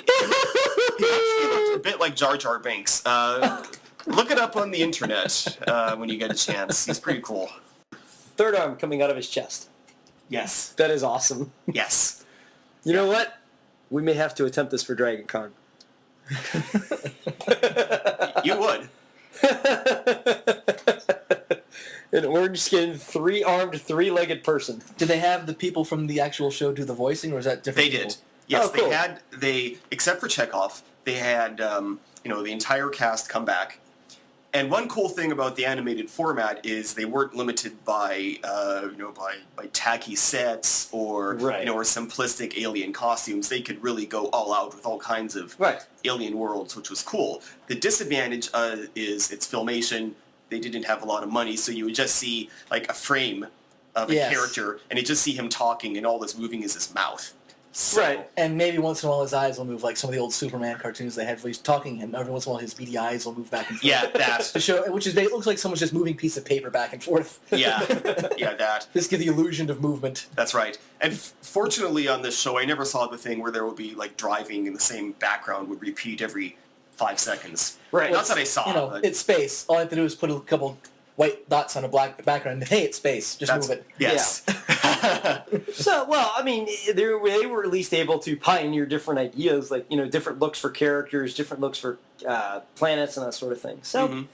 actually looked a bit like Jar Jar Binks. Look it up on the internet when you get a chance. He's pretty cool. 3rd arm coming out of his chest. Yes. That is awesome. Yes. You know what? We may have to attempt this for Dragon Con. You would. An orange-skinned, 3-armed, 3-legged person. Did they have the people from the actual show do the voicing, or is that different? They people? did. Yes, Oh, cool. they except for Chekhov, they had the entire cast come back. And one cool thing about the animated format is they weren't limited by tacky sets or or simplistic alien costumes. They could really go all out with all kinds of alien worlds, which was cool. The disadvantage is it's Filmation. They didn't have a lot of money, so you would just see like a frame of a character, and you just see him talking, and all that's moving is his mouth. So, And maybe once in a while his eyes will move, like some of the old Superman cartoons they had where he's talking, and every once in a while his beady eyes will move back and forth. Yeah, that. To show, it looks like someone's just moving a piece of paper back and forth. Yeah, that. Just give the illusion of movement. That's right. And fortunately on this show, I never saw the thing where there would be like driving in the same background would repeat every 5 seconds. Right. Not that I saw. But It's space. All I have to do is put a couple white dots on a black background, and hey, it's space. Just move it. Yes. So, well, I mean, they were at least able to pioneer different ideas, like, different looks for characters, different looks for planets and that sort of thing. So,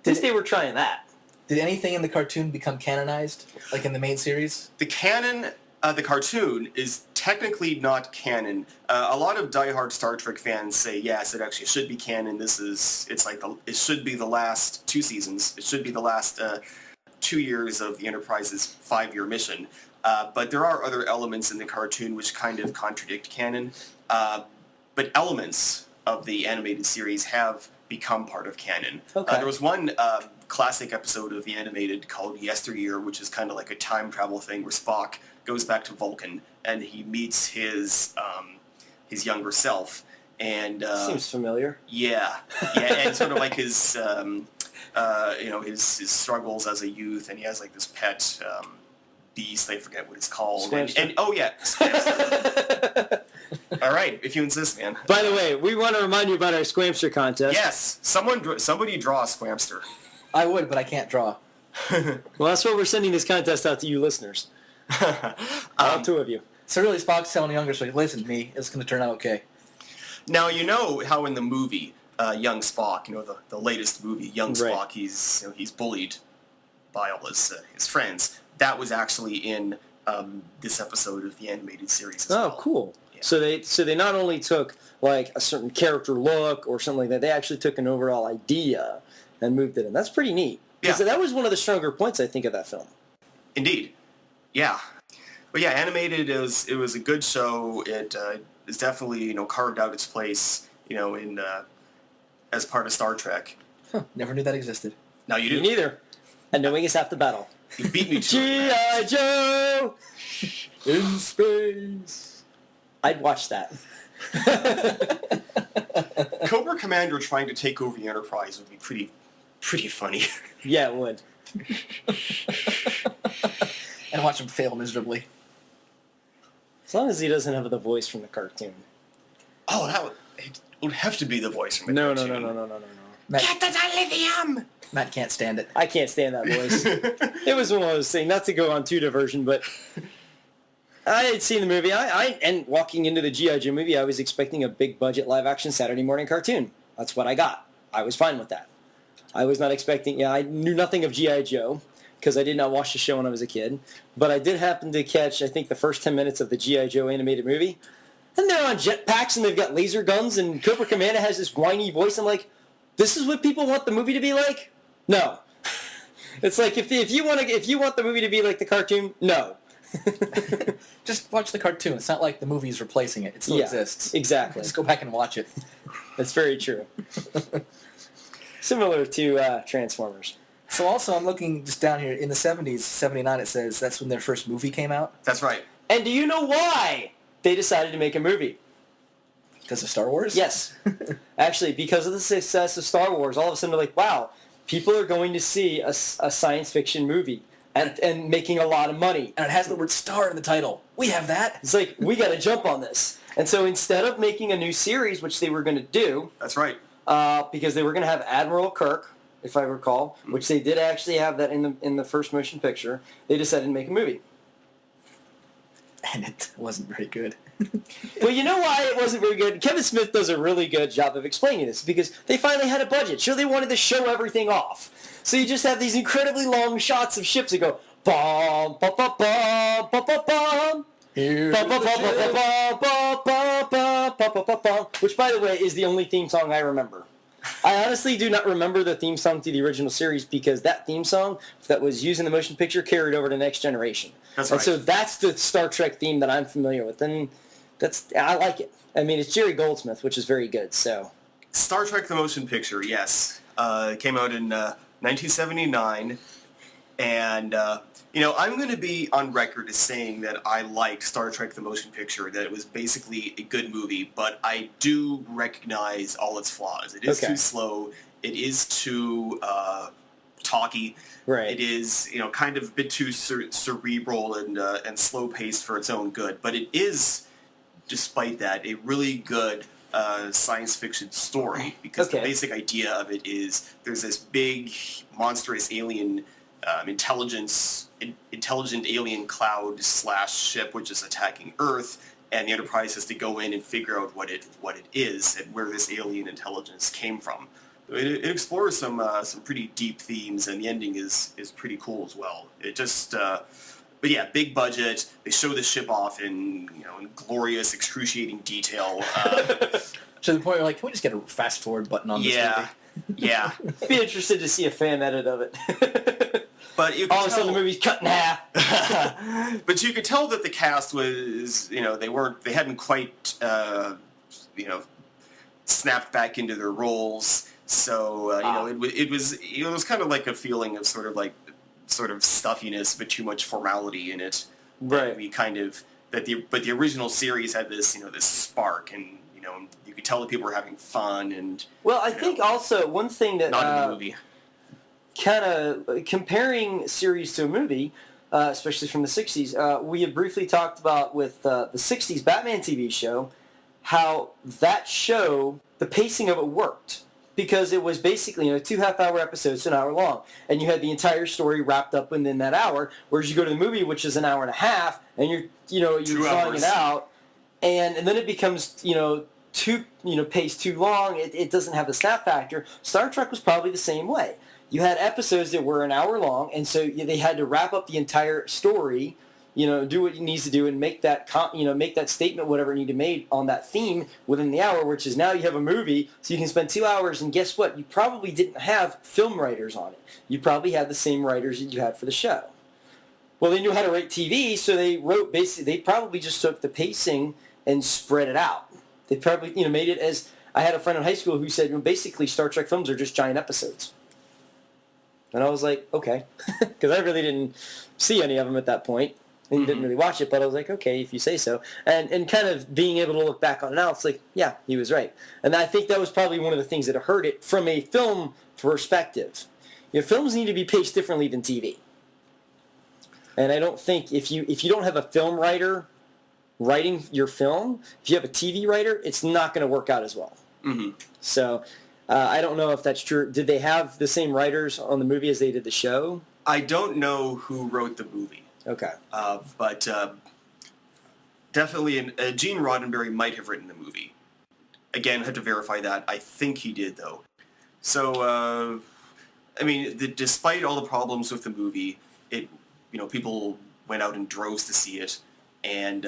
at least they were trying that. Did anything in the cartoon become canonized, like in the main series? The canon, the cartoon, is technically not canon. A lot of diehard Star Trek fans say yes, it actually should be canon. It should be the last 2 seasons. It should be the last 2 years of the Enterprise's 5-year mission. But there are other elements in the cartoon which kind of contradict canon. But elements of the animated series have become part of canon. Okay. There was one classic episode of the animated called Yesteryear, which is kind of like a time travel thing where Spock goes back to Vulcan and he meets his younger self. And Seems familiar. yeah, and sort of like his his struggles as a youth, and he has like this pet beast. I forget what it's called. And oh yeah, Squamster. All right, if you insist, man. By the way, we want to remind you about our Squamster contest. Yes, somebody draw a Squamster. I would, but I can't draw. Well, that's why we're sending this contest out to you listeners. All 2 of you. So really, Spock's telling younger, so listen to me, it's going to turn out okay. Now, you know how in the movie, Young Spock, the latest movie, Young Right. Spock, he's bullied by all his friends. That was actually in this episode of the animated series as well. Oh, cool. Yeah. So they not only took like a certain character look or something like that, they actually took an overall idea and moved it in. That's pretty neat. Because Yeah. that was one of the stronger points, I think, of that film. Indeed. Yeah. But yeah, animated, it was a good show. It is definitely, carved out its place, in as part of Star Trek. Huh, never knew that existed. Now you Me do. neither. And knowing is half the battle. You beat me to it. G.I. Joe in space. I'd watch that. Cobra Commander trying to take over the Enterprise would be pretty funny. Yeah, it would. And watch him fail miserably. As long as he doesn't have the voice from the cartoon. Oh, it would have to be the voice from the No. cartoon. Matt, Get the lithium! Matt can't stand it. I can't stand that voice. It was one of those things, not to go on too diversion, but I had seen the movie. And walking into the G.I. Joe movie, I was expecting a big budget live action Saturday morning cartoon. That's what I got. I was fine with that. I was not expecting, I knew nothing of G.I. Joe because I did not watch the show when I was a kid, but I did happen to catch, I think, the first 10 minutes of the G.I. Joe animated movie, and they're on jetpacks and they've got laser guns and Cobra Commander has this whiny voice. I'm like, this is what people want the movie to be like? No. It's like if you want the movie to be like the cartoon, no. Just watch the cartoon. It's not like the movie's replacing it. It still exists. Exactly. Just go back and watch it. That's very true. Similar to Transformers. So also, I'm looking just down here, in the 70s, 79, it says that's when their first movie came out. That's right. And do you know why they decided to make a movie? Because of Star Wars? Yes. Actually, because of the success of Star Wars, all of a sudden they're like, wow, people are going to see a science fiction movie and making a lot of money. And it has the word star in the title. We have that. It's like, we got to jump on this. And so instead of making a new series, which they were going to do, That's right. because they were going to have Admiral Kirk, if I recall, which they did actually have that in the first motion picture, they decided to make a movie. And it wasn't very good. Well, you know why it wasn't very good? Kevin Smith does a really good job of explaining this, because they finally had a budget. Sure, they wanted to show everything off. So you just have these incredibly long shots of ships that go, bum, bum, bum, bum, bum, bum, bum. Here's Bum, bum, bum, bum, bum, bum, bum, bum, bum, bum, bum, bum, which, by the way, is the only theme song I remember. I honestly do not remember the theme song to the original series because that theme song that was used in the motion picture carried over to Next Generation. That's and right. so that's the Star Trek theme that I'm familiar with, and I like it. I mean, it's Jerry Goldsmith, which is very good. So Star Trek the Motion Picture, yes. It came out in 1979. And, I'm going to be on record as saying that I liked Star Trek the Motion Picture, that it was basically a good movie, but I do recognize all its flaws. It is Okay. too slow. It is too talky. right. It is, kind of a bit too cerebral and slow-paced for its own good. But it is, despite that, a really good science fiction story, because the Okay. basic idea of it is there's this big, monstrous alien intelligent alien cloud / ship which is attacking Earth, and the Enterprise has to go in and figure out what it is and where this alien intelligence came from. It explores some pretty deep themes, and the ending is pretty cool as well. It just But yeah, big budget. They show the ship off in glorious, excruciating detail. To the point where like, can we just get a fast forward button on this movie? Yeah. Be interested to see a fan edit of it. But you all of a sudden the movie's cut in half. But you could tell that the cast was, they hadn't quite, snapped back into their roles. So it was kind of like a feeling of sort of stuffiness, but too much formality in it. Right. We but the original series had this this spark, and you could tell that people were having fun. And well, I think also one thing that not in the movie. Kind of comparing series to a movie, especially from the 60s, we had briefly talked about with the 60s Batman TV show, how that show, the pacing of it worked. Because it was basically 2 half-hour episodes, an hour long. And you had the entire story wrapped up within that hour, whereas you go to the movie, which is an hour and a half, and you're drawing it out, and then it becomes, paced too long. It doesn't have the snap factor. Star Trek was probably the same way. You had episodes that were an hour long, and so they had to wrap up the entire story, do what it needs to do and make that make that statement, whatever it needed made on that theme within the hour, which is now you have a movie, so you can spend 2 hours, and guess what? You probably didn't have film writers on it. You probably had the same writers that you had for the show. Well, they knew how to write TV, so they probably just took the pacing and spread it out. They probably, made it as, I had a friend in high school who said, basically Star Trek films are just giant episodes. And I was like, okay, because I really didn't see any of them at that point. And didn't really watch it, but I was like, okay, if you say so. And kind of being able to look back on it now, it's like, yeah, he was right. And I think that was probably one of the things that hurt it from a film perspective. Films need to be paced differently than TV. And I don't think if you don't have a film writer writing your film, if you have a TV writer, it's not going to work out as well. Mm-hmm. So I don't know if that's true. Did they have the same writers on the movie as they did the show? I don't know who wrote the movie. Okay. But definitely Gene Roddenberry might have written the movie. Again, had to verify that. I think he did, though. So, despite all the problems with the movie, people went out in droves to see it. And,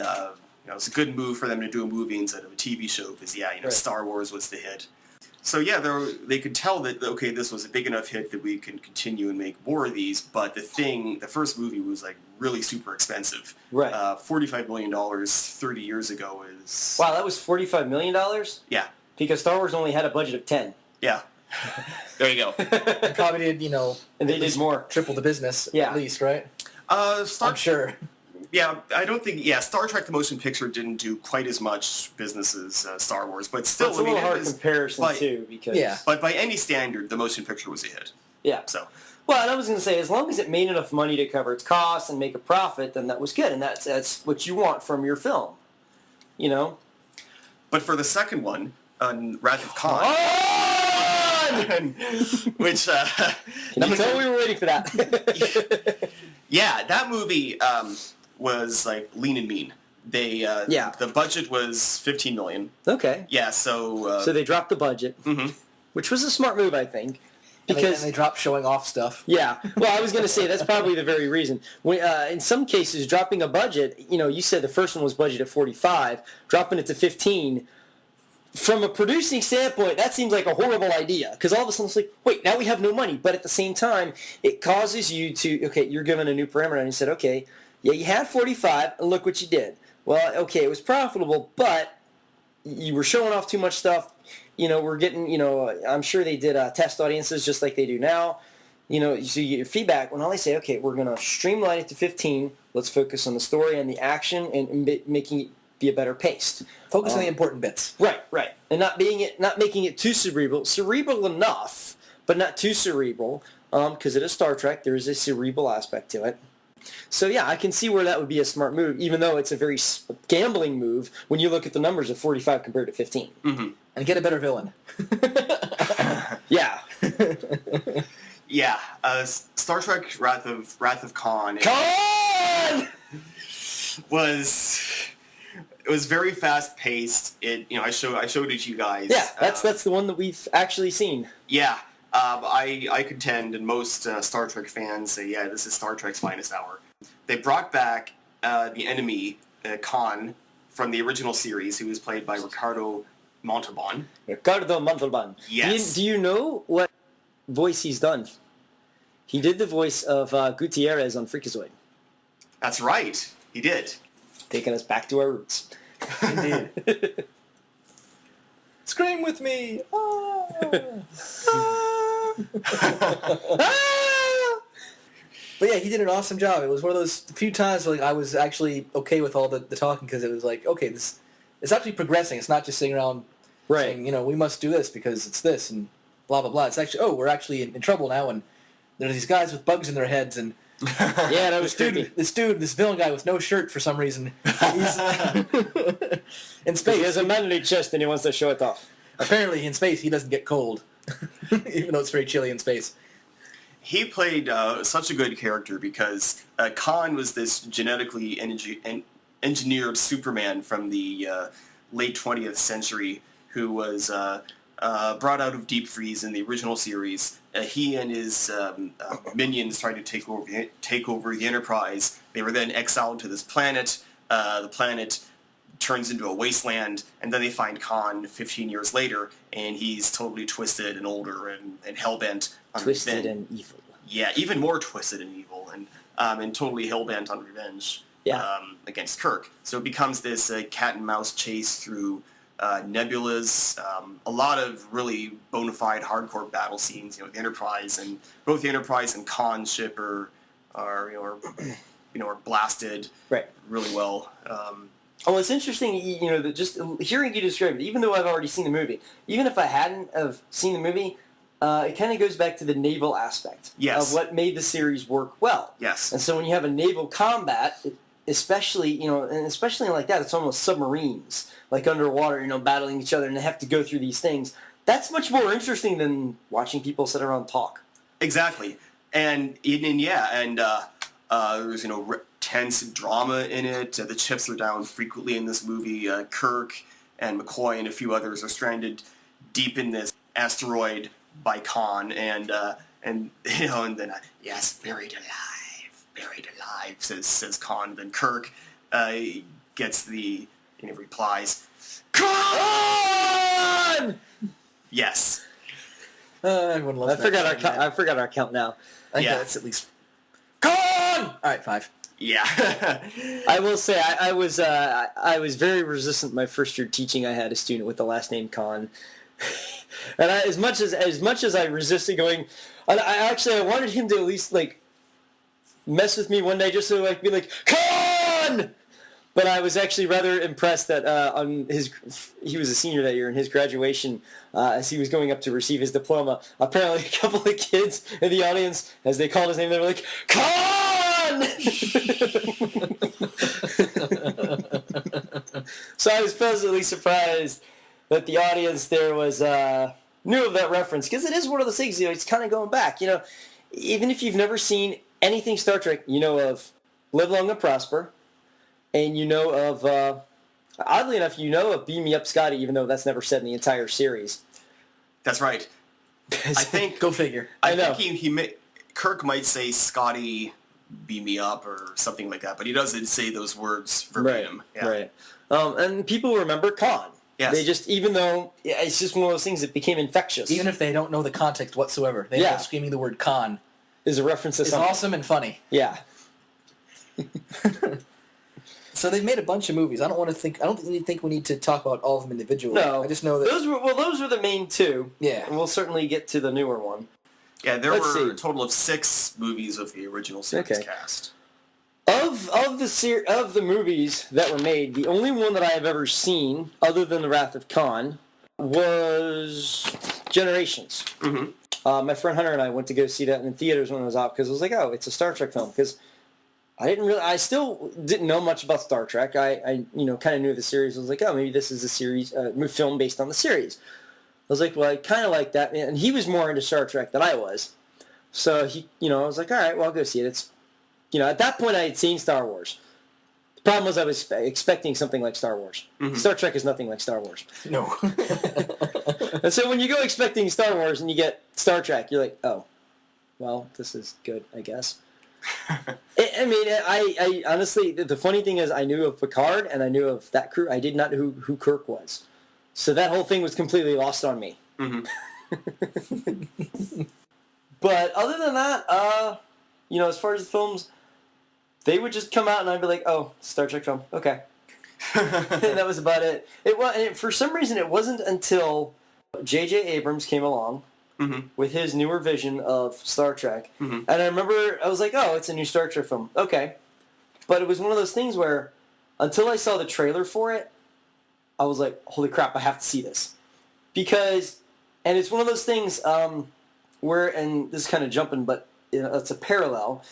it's a good move for them to do a movie instead of a TV show because, right. Star Wars was the hit. So yeah, they could tell that, okay, this was a big enough hit that we can continue and make more of these, but the first movie was like really super expensive. Right. $45 million 30 years ago is... Wow, that was $45 million? Yeah. Because Star Wars only had a budget of 10. Yeah. There you go. Probably did, and they did more. Triple the business, at least, right? I'm sure. Yeah, I don't think... Yeah, Star Trek the Motion Picture didn't do quite as much business as Star Wars, but still... It's a little hard comparison, too, because... Yeah. But by any standard, the motion picture was a hit. Yeah. So... Well, and I was going to say, as long as it made enough money to cover its costs and make a profit, then that was good, and that's what you want from your film, But for the second one, Wrath of Khan... which... Can you tell we were waiting for that? Yeah, that movie... was like lean and mean. They the budget was $15 million. Okay. Yeah, so they dropped the budget, which was a smart move, I think, because they dropped showing off stuff. Yeah. Well, I was going to say that's probably the very reason. In some cases, dropping a budget, you said the first one was budgeted at 45, dropping it to 15. From a producing standpoint, that seems like a horrible idea because all of a sudden it's like, wait, now we have no money. But at the same time, it causes you to, okay, you're given a new parameter and you said, okay. Yeah, you had 45, and look what you did. Well, okay, it was profitable, but you were showing off too much stuff. We're getting, I'm sure they did test audiences just like they do now. So you get your feedback. When all they say, okay, we're going to streamline it to 15. Let's focus on the story and the action and making it be a better paced. Focus on the important bits. Right, and not making it too cerebral enough, but not too cerebral. Because it is Star Trek, there is a cerebral aspect to it. So yeah, I can see where that would be a smart move, even though it's a very gambling move when you look at the numbers of 45 compared to 15. Mm-hmm. And get a better villain. Yeah. Yeah. Star Trek Wrath of Khan. Khan! It was very fast paced. I showed it to you guys. Yeah, that's the one that we've actually seen. Yeah. I contend, and most Star Trek fans say, yeah, this is Star Trek's finest hour. They brought back the enemy, Khan, from the original series, who was played by Ricardo Montalban. Ricardo Montalban. Yes. Do you know what voice he's done? He did the voice of Gutierrez on Freakazoid. That's right. He did. Taking us back to our roots. Indeed. Scream with me! But yeah, he did an awesome job. It was one of those few times where I was actually okay with all the talking because it was like, okay, this it's actually progressing. It's not just sitting around saying, we must do this because it's this and blah, blah, blah. It's actually, we're actually in trouble now, and there's these guys with bugs in their heads, and yeah, that was creepy. This villain guy with no shirt for some reason, he's in space. He has a manly chest and he wants to show it off. Apparently, in space, he doesn't get cold, even though it's very chilly in space. He played such a good character because Khan was this genetically engineered Superman from the late 20th century who was brought out of deep freeze in the original series. He and his minions tried to take over the Enterprise. They were then exiled to this planet. The planet turns into a wasteland, and then they find Khan 15 years later, and he's totally twisted and older and hell-bent on Twisted revenge. and evil. Yeah, even more twisted and evil, and totally hell-bent on revenge against Kirk. So it becomes this cat-and-mouse chase through nebulas, a lot of really bona fide hardcore battle scenes, the Enterprise, and both the Enterprise and Khan's ship are blasted really well. Oh, it's interesting, that just hearing you describe it, even though I've already seen the movie, even if I hadn't have seen the movie, it kind of goes back to the naval aspect of what made the series work well. Yes. And so when you have a naval combat, especially like that, it's almost submarines, like underwater, battling each other, and they have to go through these things. That's much more interesting than watching people sit around and talk. Exactly. And there's tense drama in it. The chips are down frequently in this movie. Kirk and McCoy and a few others are stranded deep in this asteroid by Khan, and then yes, buried alive, says Khan. Then Kirk gets the replies, Khan. Yes. Everyone loves that. I forgot our count now. I think that's at least Khan. All right, 5. Yeah. I will say I was very resistant my first year teaching. I had a student with the last name Khan. And as much as I resisted going, I wanted him to at least mess with me one day just to be like, Khan! But I was actually rather impressed that he was a senior that year, in his graduation, as he was going up to receive his diploma, apparently a couple of kids in the audience, as they called his name, they were like, Khan! So I was pleasantly surprised that the audience there was knew of that reference, because it is one of those things, it's kind of going back. Even if you've never seen anything Star Trek, of Live Long and Prosper, and of, oddly enough, of Beam Me Up, Scotty, even though that's never said in the entire series. That's right. I think. Go figure. I think Kirk might say Scotty, beam me up, or something like that, but he doesn't say those words verbatim. Right. And people remember Khan. Yes. They just, even though it's just one of those things that became infectious. Even if they don't know the context whatsoever, they end up screaming the word Khan. Is a reference to something. It's awesome and funny. Yeah. So they've made a bunch of movies. I don't really think we need to talk about all of them individually. No. I just know that those were the main two. Yeah. And we'll certainly get to the newer one. Yeah, there were a total of 6 movies of the original series cast. Of the movies that were made, the only one that I have ever seen, other than The Wrath of Khan, was Generations. Mm-hmm. My friend Hunter and I went to go see that in theaters when it was out, because I was like, oh, it's a Star Trek film. Because I still didn't know much about Star Trek. I kind of knew the series. I was like, oh, maybe this is a series, film based on the series. I was like, well, I kind of like that. And he was more into Star Trek than I was. So I was like, all right, well, I'll go see it. It's, at that point I had seen Star Wars. The problem was I was expecting something like Star Wars. Star Trek is nothing like Star Wars. No. And so when you go expecting Star Wars and you get Star Trek, you're like, oh, well, this is good, I guess. I honestly, the funny thing is I knew of Picard and I knew of that crew. I did not know who Kirk was. So that whole thing was completely lost on me. But other than that, as far as the films, they would just come out and I'd be like, oh, Star Trek film, okay. And that was about it. For some reason, it wasn't until J.J. Abrams came along with his newer vision of Star Trek. And I remember I was like, oh, it's a new Star Trek film. Okay. But it was one of those things where until I saw the trailer for it, I was like, holy crap, I have to see this. And it's one of those things where, and this is kind of jumping, but it's a parallel.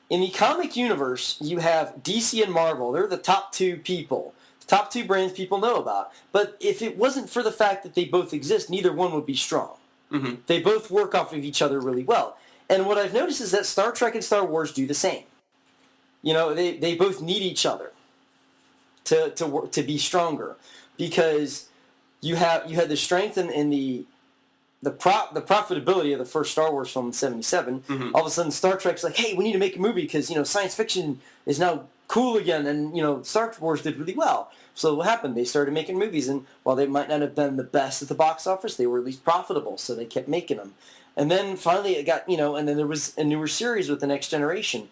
In the comic universe, you have DC and Marvel. They're the top two people. The top two brands people know about. But if it wasn't for the fact that they both exist, neither one would be strong. They both work off of each other really well. And what I've noticed is that Star Trek and Star Wars do the same. They both need each other to be stronger, because you had the strength and the profitability of the first Star Wars film in '77. All of a sudden, Star Trek's like, hey, we need to make a movie because science fiction is now cool again, and Star Wars did really well. So what happened? They started making movies, and while they might not have been the best at the box office, they were at least profitable, so they kept making them. And then finally it got, and then there was a newer series with The Next Generation.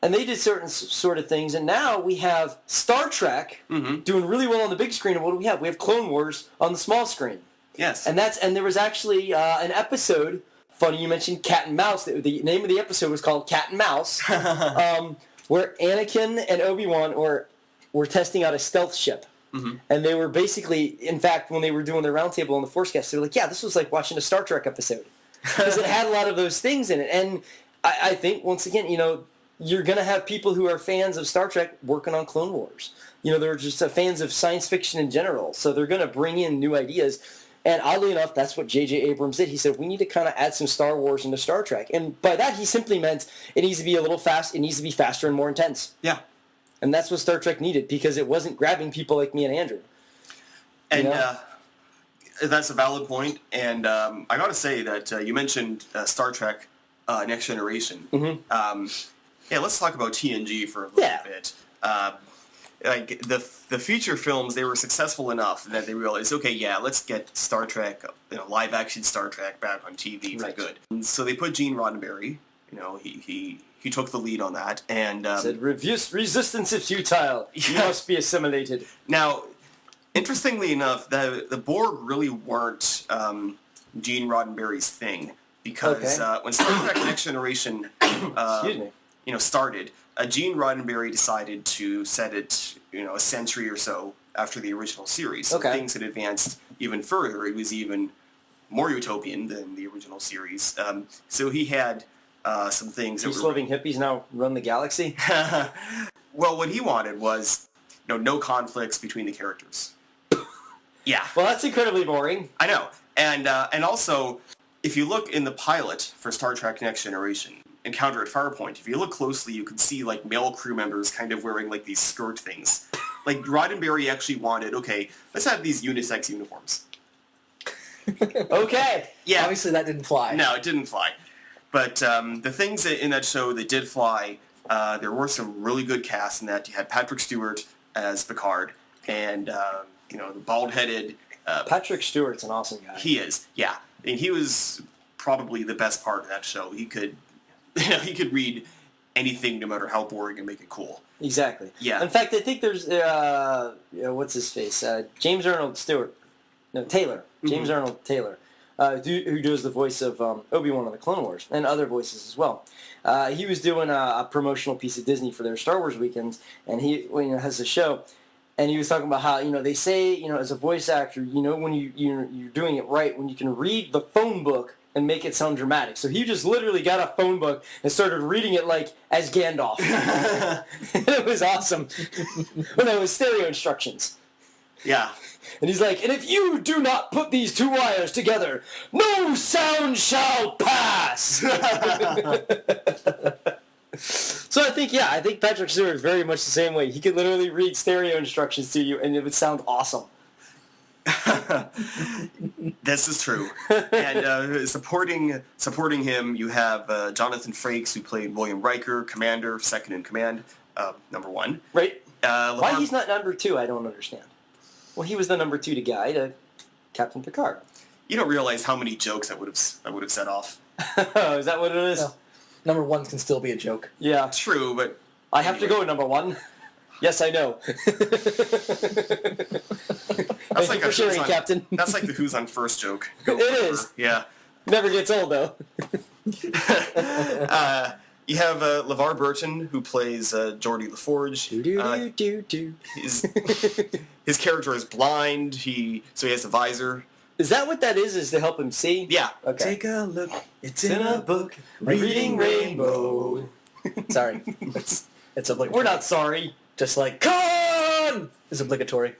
And they did certain sort of things, and now we have Star Trek doing really well on the big screen, and what do we have? We have Clone Wars on the small screen. Yes. And there was actually an episode, funny you mentioned Cat and Mouse, the name of the episode was called Cat and Mouse, where Anakin and Obi-Wan were testing out a stealth ship. And they were basically, in fact, when they were doing their roundtable on the Forcecast, they were like, yeah, this was like watching a Star Trek episode. Because it had a lot of those things in it. And I think, once again, you're going to have people who are fans of Star Trek working on Clone Wars. They're just fans of science fiction in general. So they're going to bring in new ideas. And oddly enough, that's what J.J. Abrams did. He said, we need to kind of add some Star Wars into Star Trek. And by that, he simply meant it needs to be a little fast. It needs to be faster and more intense. Yeah. And that's what Star Trek needed, because it wasn't grabbing people like me and Andrew. And that's a valid point. And I got to say that you mentioned Star Trek Next Generation. Let's talk about TNG for a little bit. Like the feature films, they were successful enough that they realized, okay, yeah, let's get Star Trek, live action Star Trek back on TV for good. And so they put Gene Roddenberry. He took the lead on that, and said, "Resistance is futile. You must be assimilated." Now, interestingly enough, the Borg really weren't Gene Roddenberry's thing, because when Star Trek Next Generation started, Gene Roddenberry decided to set it a century or so after the original series. So things had advanced even further. It was even more utopian than the original series. So he had some things. Peace-loving hippies now run the galaxy? Well, what he wanted was no conflicts between the characters. Yeah. Well, that's incredibly boring. I know. And also, if you look in the pilot for Star Trek Next Generation, Encounter at Farpoint, if you look closely, you can see like male crew members kind of wearing like these skirt things. Like Roddenberry actually wanted, okay, let's have these unisex uniforms. Okay. Yeah. Obviously that didn't fly. No, it didn't fly. But the things in that show that did fly, there were some really good casts in that. You had Patrick Stewart as Picard, and the bald-headed. Patrick Stewart's an awesome guy. He is, yeah. And he was probably the best part of that show. He could read anything, no matter how boring, and make it cool. Exactly. Yeah. In fact, I think there's what's his face? James Arnold Stewart. No, Taylor. James Arnold Taylor. Who does the voice of Obi-Wan on the Clone Wars, and other voices as well. He was doing a promotional piece of Disney for their Star Wars weekends, and he has a show, and he was talking about how they say as a voice actor when you're doing it right, when you can read the phone book and make it sound dramatic. So he just literally got a phone book and started reading it like as Gandalf. It was awesome. When it was stereo instructions. Yeah. And he's like, and if you do not put these two wires together, no sound shall pass. So I think Patrick Stewart is very much the same way. He could literally read stereo instructions to you, and it would sound awesome. This is true. And supporting him, you have Jonathan Frakes, who played William Riker, Commander, second in command, number 1. Right. Why he's not number 2, I don't understand. Well, he was the number 2 guy to Captain Picard. You don't realize how many jokes I would have set off. Oh, is that what it is? No. Number 1 can still be a joke. Yeah. True, but I have to go with number 1. Yes, I know. That's Thank you for sharing, Captain. That's like the Who's on First joke. It is. Yeah. Never gets old, though. You have LeVar Burton, who plays Geordie LaForge. His character is blind. So he has a visor. Is that what that is to help him see? Yeah. Okay. Take a look. It's in a book, reading Rainbow. Sorry. It's obligatory. We're not sorry. Just like, Con! is obligatory.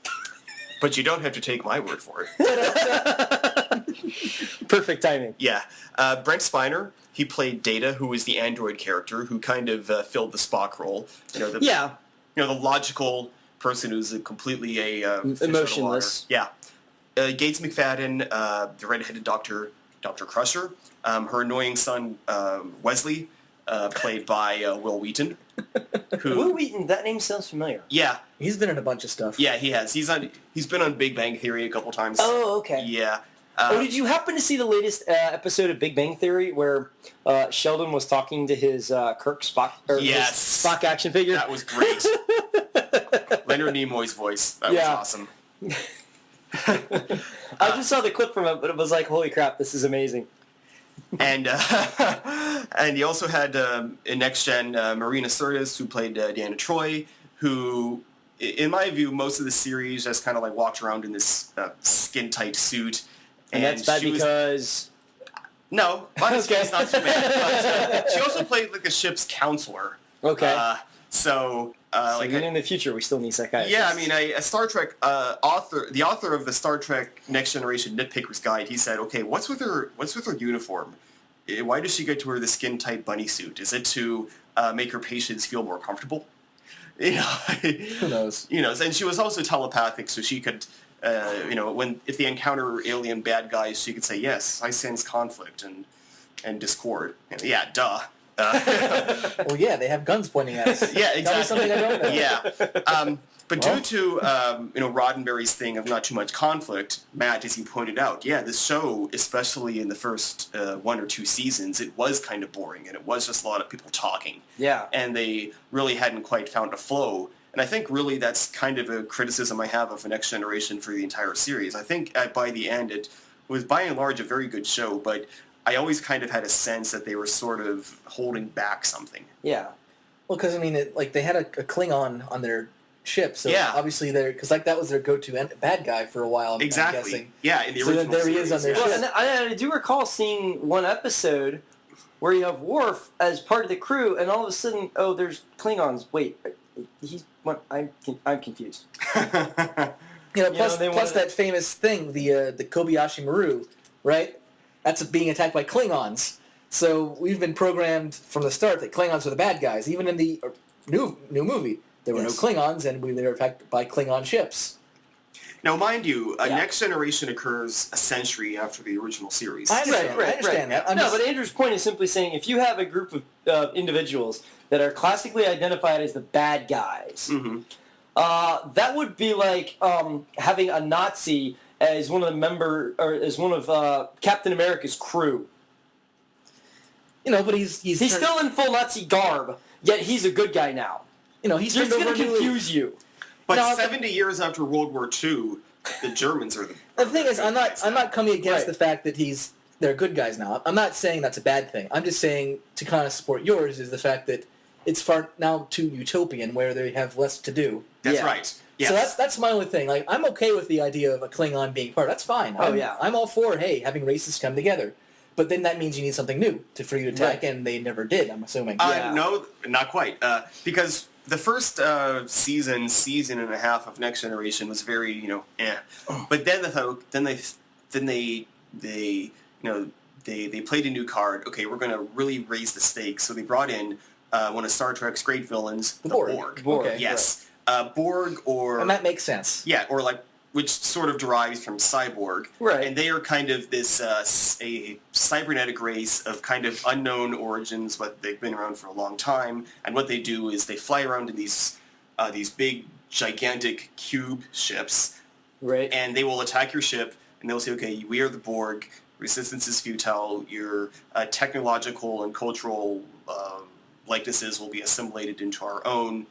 But you don't have to take my word for it. Perfect timing. Yeah. Brent Spiner, he played Data, who was the android character, who kind of filled the Spock role. The logical person who's completely a fish out of emotionless. water. Yeah. Gates McFadden, the redheaded Dr. Crusher. Her annoying son, Wesley, played by Will Wheaton. Will Wheaton, that name sounds familiar. Yeah. He's been in a bunch of stuff. Yeah, he has. He's been on Big Bang Theory a couple times. Oh, okay. Yeah. Did you happen to see the latest episode of Big Bang Theory where Sheldon was talking to his Kirk Spock, yes. his Spock action figure? That was great. Leonard Nimoy's voice. That was awesome. I just saw the clip from it, but it was like, holy crap, this is amazing. And you also had in Next Gen Marina Sirtis, who played Deanna Troi, who, in my view, most of the series just kind of like walked around in this skin-tight suit. And that's bad because... No, honestly, it's not too bad. But, she also played like the ship's counselor. Okay. So even in the future, we still need psychiatrists. Yeah, I mean, a Star Trek author, the author of the Star Trek Next Generation Nitpicker's Guide, he said, "Okay, what's with her uniform? Why does she get to wear the skin-tight bunny suit? Is it to make her patients feel more comfortable? Who knows? And she was also telepathic, so she could, if they encounter alien bad guys, she could say, "Yes, I sense conflict and discord." Yeah, duh. Well, yeah, they have guns pointing at us. Yeah, exactly. Tell me something I don't know. Yeah. But due to Roddenberry's thing of not too much conflict, Matt, as you pointed out, this show, especially in the first 1 or 2 seasons, it was kind of boring, and it was just a lot of people talking. Yeah. And they really hadn't quite found a flow. And I think really that's kind of a criticism I have of The Next Generation for the entire series. I think by the end it was by and large a very good show, but I always kind of had a sense that they were sort of holding back something. Yeah. Well, because, I mean, they had a Klingon on their ship, so obviously because that was their go-to bad guy for a while, I'm guessing. Yeah, in the original there he is on their ship. And I do recall seeing one episode where you have Worf as part of the crew, and all of a sudden, there's Klingons. Wait, I'm confused. Plus that famous thing, the Kobayashi Maru, right? That's being attacked by Klingons. So we've been programmed from the start that Klingons are the bad guys. Even in the new movie, there were no Klingons, and we were attacked by Klingon ships. Now, mind you, Next Generation occurs a century after the original series. I understand that. But Andrew's point is simply saying if you have a group of individuals that are classically identified as the bad guys, that would be like having a Nazi as one of Captain America's crew. But he's still in full Nazi garb, yet he's a good guy now. He's just going to confuse you. But 70 years after World War II, the Germans are the thing is, I'm not coming against the fact that they're good guys now. I'm not saying that's a bad thing. I'm just saying to kind of support yours is the fact that it's far now too utopian where they have less to do. That's right. Yes. So that's my only thing. Like, I'm okay with the idea of a Klingon being part. That's fine. I'm all for having races come together. But then that means you need something new for you to attack, and they never did, I'm assuming. No, not quite. Because the first season and a half of Next Generation was very, But then they played a new card. Okay, we're going to really raise the stakes. So they brought in one of Star Trek's great villains, the Borg. Borg. Okay. Yes. Borg or... And that makes sense. Yeah, or like, which sort of derives from cyborg. Right. And they are kind of this, a cybernetic race of kind of unknown origins, but they've been around for a long time. And what they do is they fly around in these big, gigantic cube ships. Right. And they will attack your ship, and they'll say, okay, we are the Borg, resistance is futile, your technological and cultural likenesses will be assimilated into our own.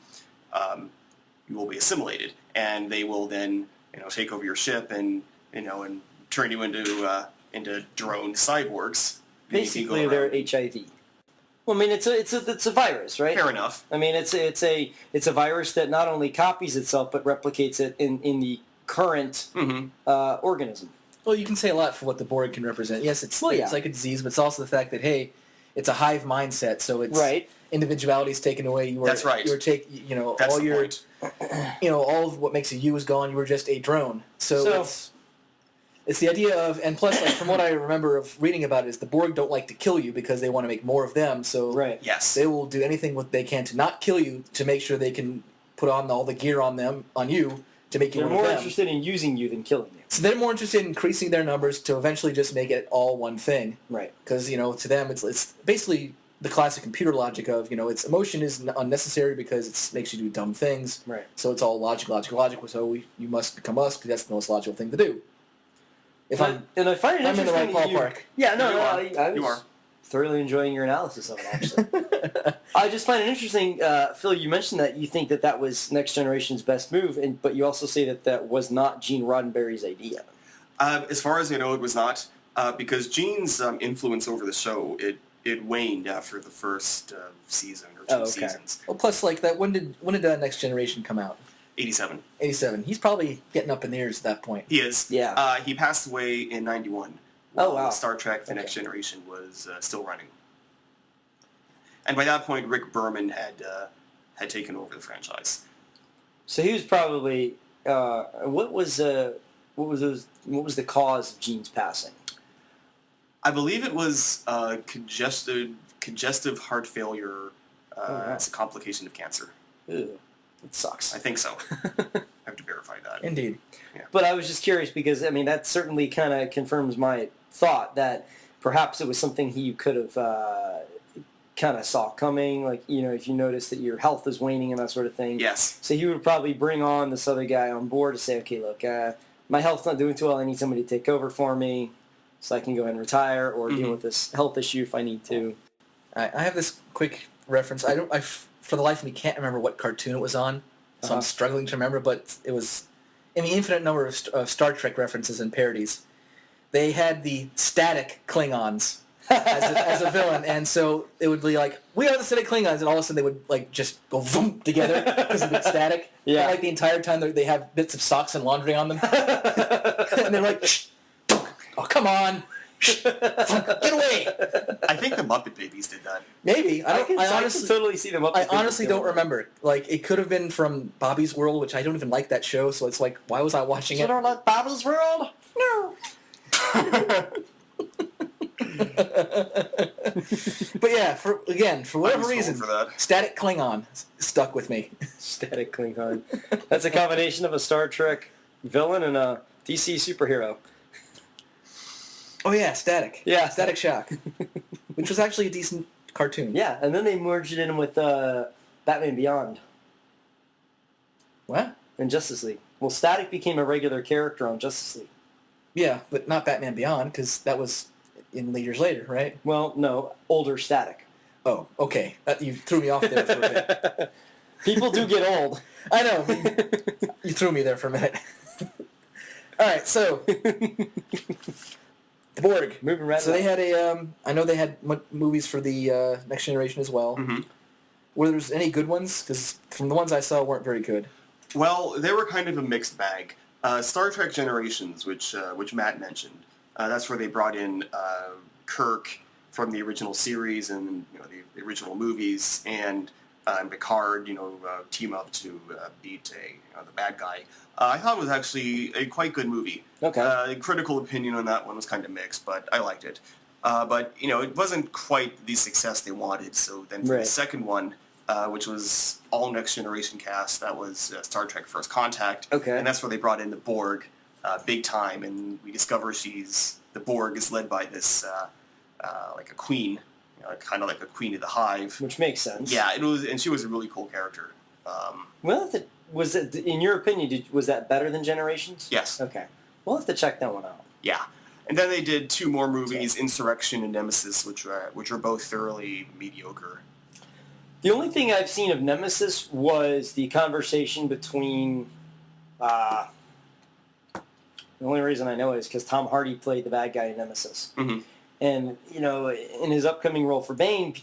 You will be assimilated, and they will then, take over your ship and turn you into drone cyborgs. Basically, they're HIV. Well, I mean, it's a virus, right? Fair enough. I mean, it's a virus that not only copies itself but replicates it in the current organism. Well, you can say a lot for what the Borg can represent. Yes, it's like a disease, but it's also the fact that, hey, it's a hive mindset, so it's individuality is taken away. That's right. That's all all your, point. All of what makes you is gone. You were just a drone. So it's the idea of, and plus, like from what I remember of reading about it, is the Borg don't like to kill you because they want to make more of them. So Yes. they will do anything what they can to not kill you to make sure they can put on all the gear on you to make you They're one of more them. interested in using you than killing you. So they're more interested in increasing their numbers to eventually just make it all one thing. Right. Because, to them, it's basically the classic computer logic of, its emotion is unnecessary because it makes you do dumb things. Right. So it's all logical. So you must become us because that's the most logical thing to do. And I find it I'm in the right interesting that ballpark. Yeah, no, I You was are. thoroughly enjoying your analysis of it, actually. I just find it interesting, Phil, you mentioned that you think that was Next Generation's best move, but you also say that was not Gene Roddenberry's idea. As far as I know, it was not, because Gene's influence over the show, it waned after the first season or two seasons. Well, plus, like that, when did Next Generation come out? 87. 87. He's probably getting up in the years at that point. He is. Yeah. He passed away in 91. Oh, wow. Star Trek The Next Generation was still running. And by that point, Rick Berman had taken over the franchise. So he was probably what was the cause of Gene's passing? I believe it was congestive heart failure as a complication of cancer. Ew, it sucks. I think so. I have to verify that. Indeed. Yeah. But I was just curious because, I mean, that certainly kind of confirms my thought that perhaps it was something he could have kind of saw coming, like, if you notice that your health is waning and that sort of thing. Yes. So he would probably bring on this other guy on board to say, okay, look, my health's not doing too well. I need somebody to take over for me so I can go ahead and retire or deal with this health issue if I need to. I have this quick reference. I for the life of me can't remember what cartoon it was on, so I'm struggling to remember, but it was in the infinite number of Star Trek references and parodies. They had the static Klingons as a villain, and so it would be like, we are the static Klingons, and all of a sudden they would like just go voom together because of the static. Yeah. And, like the entire time they have bits of socks and laundry on them. And they're like, shh, oh, come on. Get away! I think the Muppet Babies did that. Maybe. I can honestly totally see them up. I honestly don't remember. Like, it could have been from Bobby's World, which I don't even like that show, so it's like, why was I watching it? You don't like Bobby's World? No. But yeah, for whatever reason, for that. Static Klingon stuck with me. Static Klingon. That's a combination of a Star Trek villain and a DC superhero. Oh yeah, Static. Yeah. Static Shock. Which was actually a decent cartoon. Yeah, and then they merged it in with Batman Beyond What? and Justice League. Well, Static became a regular character on Justice League. Yeah, but not Batman Beyond, because that was in years later, right? Well, no, older Static. Oh, okay. You threw me off there for a bit. People do get old. I know. You threw me there for a minute. All right, so the Borg. Moving right So along. they had I know they had movies for the Next Generation as well. Mm-hmm. Were there any good ones? Because from the ones I saw, weren't very good. Well, they were kind of a mixed bag. Star Trek Generations, which Matt mentioned, that's where they brought in Kirk from the original series and the original movies, and Picard, team up to beat the bad guy. I thought it was actually a quite good movie. Okay. Critical opinion on that one was kind of mixed, but I liked it. But, it wasn't quite the success they wanted. So then for the second one, which was all Next Generation cast, that was Star Trek First Contact. Okay. And that's where they brought in the Borg big time. And we discover the Borg is led by this, like a queen, kind of like a queen of the hive. Which makes sense. Yeah, and she was a really cool character. Was it, in your opinion, was that better than Generations? Yes. Okay. We'll have to check that one out. Yeah. And then they did 2 more movies, Insurrection and Nemesis, which are both thoroughly mediocre. The only thing I've seen of Nemesis was the conversation between... the only reason I know it is because Tom Hardy played the bad guy in Nemesis. Mm-hmm. And, in his upcoming role for Bane,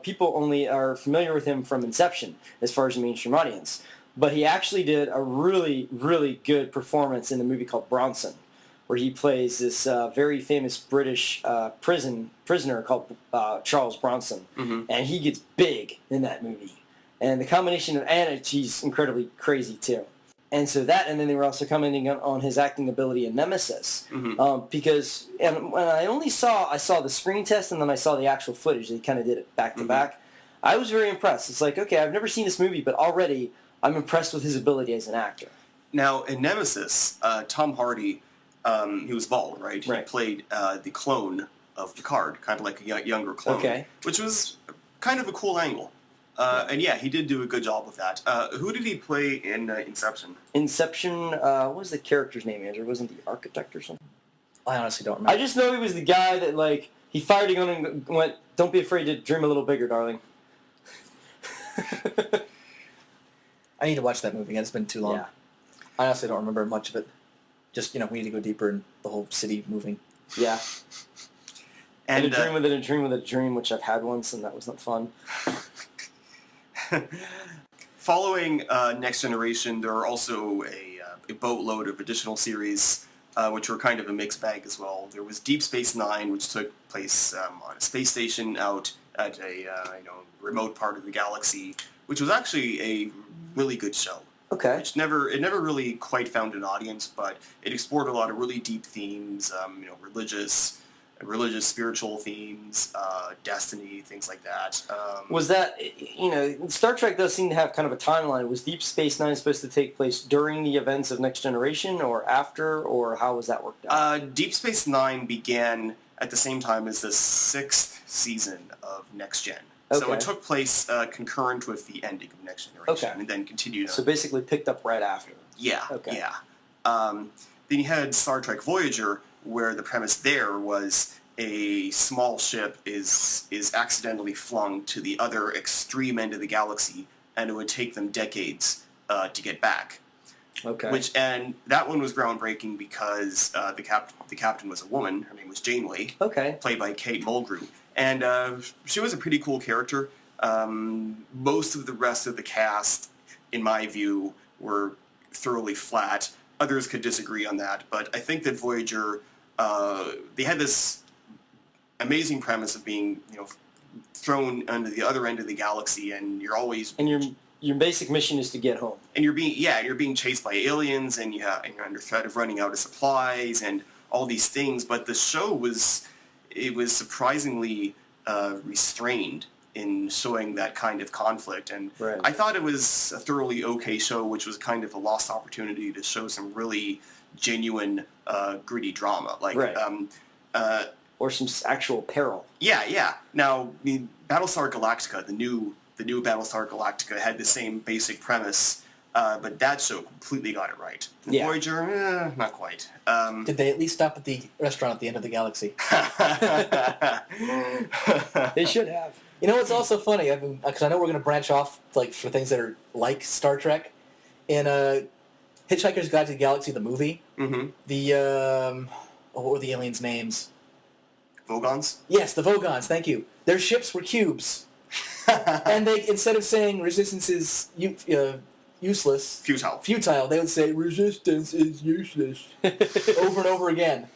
people only are familiar with him from Inception as far as the mainstream audience. But he actually did a really, really good performance in a movie called Bronson, where he plays this very famous British prisoner called Charles Bronson. Mm-hmm. And he gets big in that movie. And the combination of, and she's incredibly crazy too. And so and then they were also commenting on his acting ability in Nemesis. Mm-hmm. Because, and when I saw the screen test and then I saw the actual footage. They kind of did it back to back. I was very impressed. It's like, okay, I've never seen this movie, but already I'm impressed with his ability as an actor. Now, in Nemesis, Tom Hardy, he was bald, right? He played the clone of Picard, kind of like a younger clone, which was kind of a cool angle. And yeah, he did do a good job with that. Who did he play in Inception? Inception, what was the character's name, Andrew? Wasn't the architect or something? I honestly don't remember. I just know he was the guy that, like, he fired a gun and went, "Don't be afraid to dream a little bigger, darling." I need to watch that movie again. It's been too long. Yeah. I honestly don't remember much of it. Just, we need to go deeper in the whole city moving. Yeah. And a dream within a dream with a dream, which I've had once, and that was not fun. Following Next Generation, there are also a boatload of additional series, which were kind of a mixed bag as well. There was Deep Space Nine, which took place on a space station out at a remote part of the galaxy, which was actually a really good show. Okay. It never really quite found an audience, but it explored a lot of really deep themes, religious, spiritual themes, destiny, things like that. Was that, Star Trek does seem to have kind of a timeline. Was Deep Space Nine supposed to take place during the events of Next Generation or after, or how was that worked out? Deep Space Nine began at the same time as the 6th season of Next Gen. Okay. So it took place concurrent with the ending of Next Generation, and then continued on. So basically picked up right after. Yeah, okay. Yeah. Then you had Star Trek Voyager, where the premise there was a small ship is accidentally flung to the other extreme end of the galaxy, and it would take them decades to get back. Okay. And that one was groundbreaking because the captain was a woman. Her name was Janeway. Okay. Played by Kate Mulgrew. And she was a pretty cool character. Most of the rest of the cast, in my view, were thoroughly flat. Others could disagree on that, but I think that Voyager, they had this amazing premise of being, thrown under the other end of the galaxy, and you're always... And your basic mission is to get home. And you're being chased by aliens, and you're under threat of running out of supplies, and all these things. But the show was surprisingly restrained in showing that kind of conflict, and I thought it was a thoroughly okay show, which was kind of a lost opportunity to show some really genuine, gritty drama, or some actual peril. Yeah. Now, Battlestar Galactica, the new Battlestar Galactica, had the same basic premise, but that show completely got it right. And Voyager, not quite. Did they at least stop at the restaurant at the end of the galaxy? They should have. You know what's also funny? Because I know we're going to branch off for things that are like Star Trek. In Hitchhiker's Guide to the Galaxy, the movie, the what were the aliens' names? Vogons? Yes, the Vogons. Thank you. Their ships were cubes, and they, instead of saying resistance is useless, futile, they would say resistance is useless over and over again.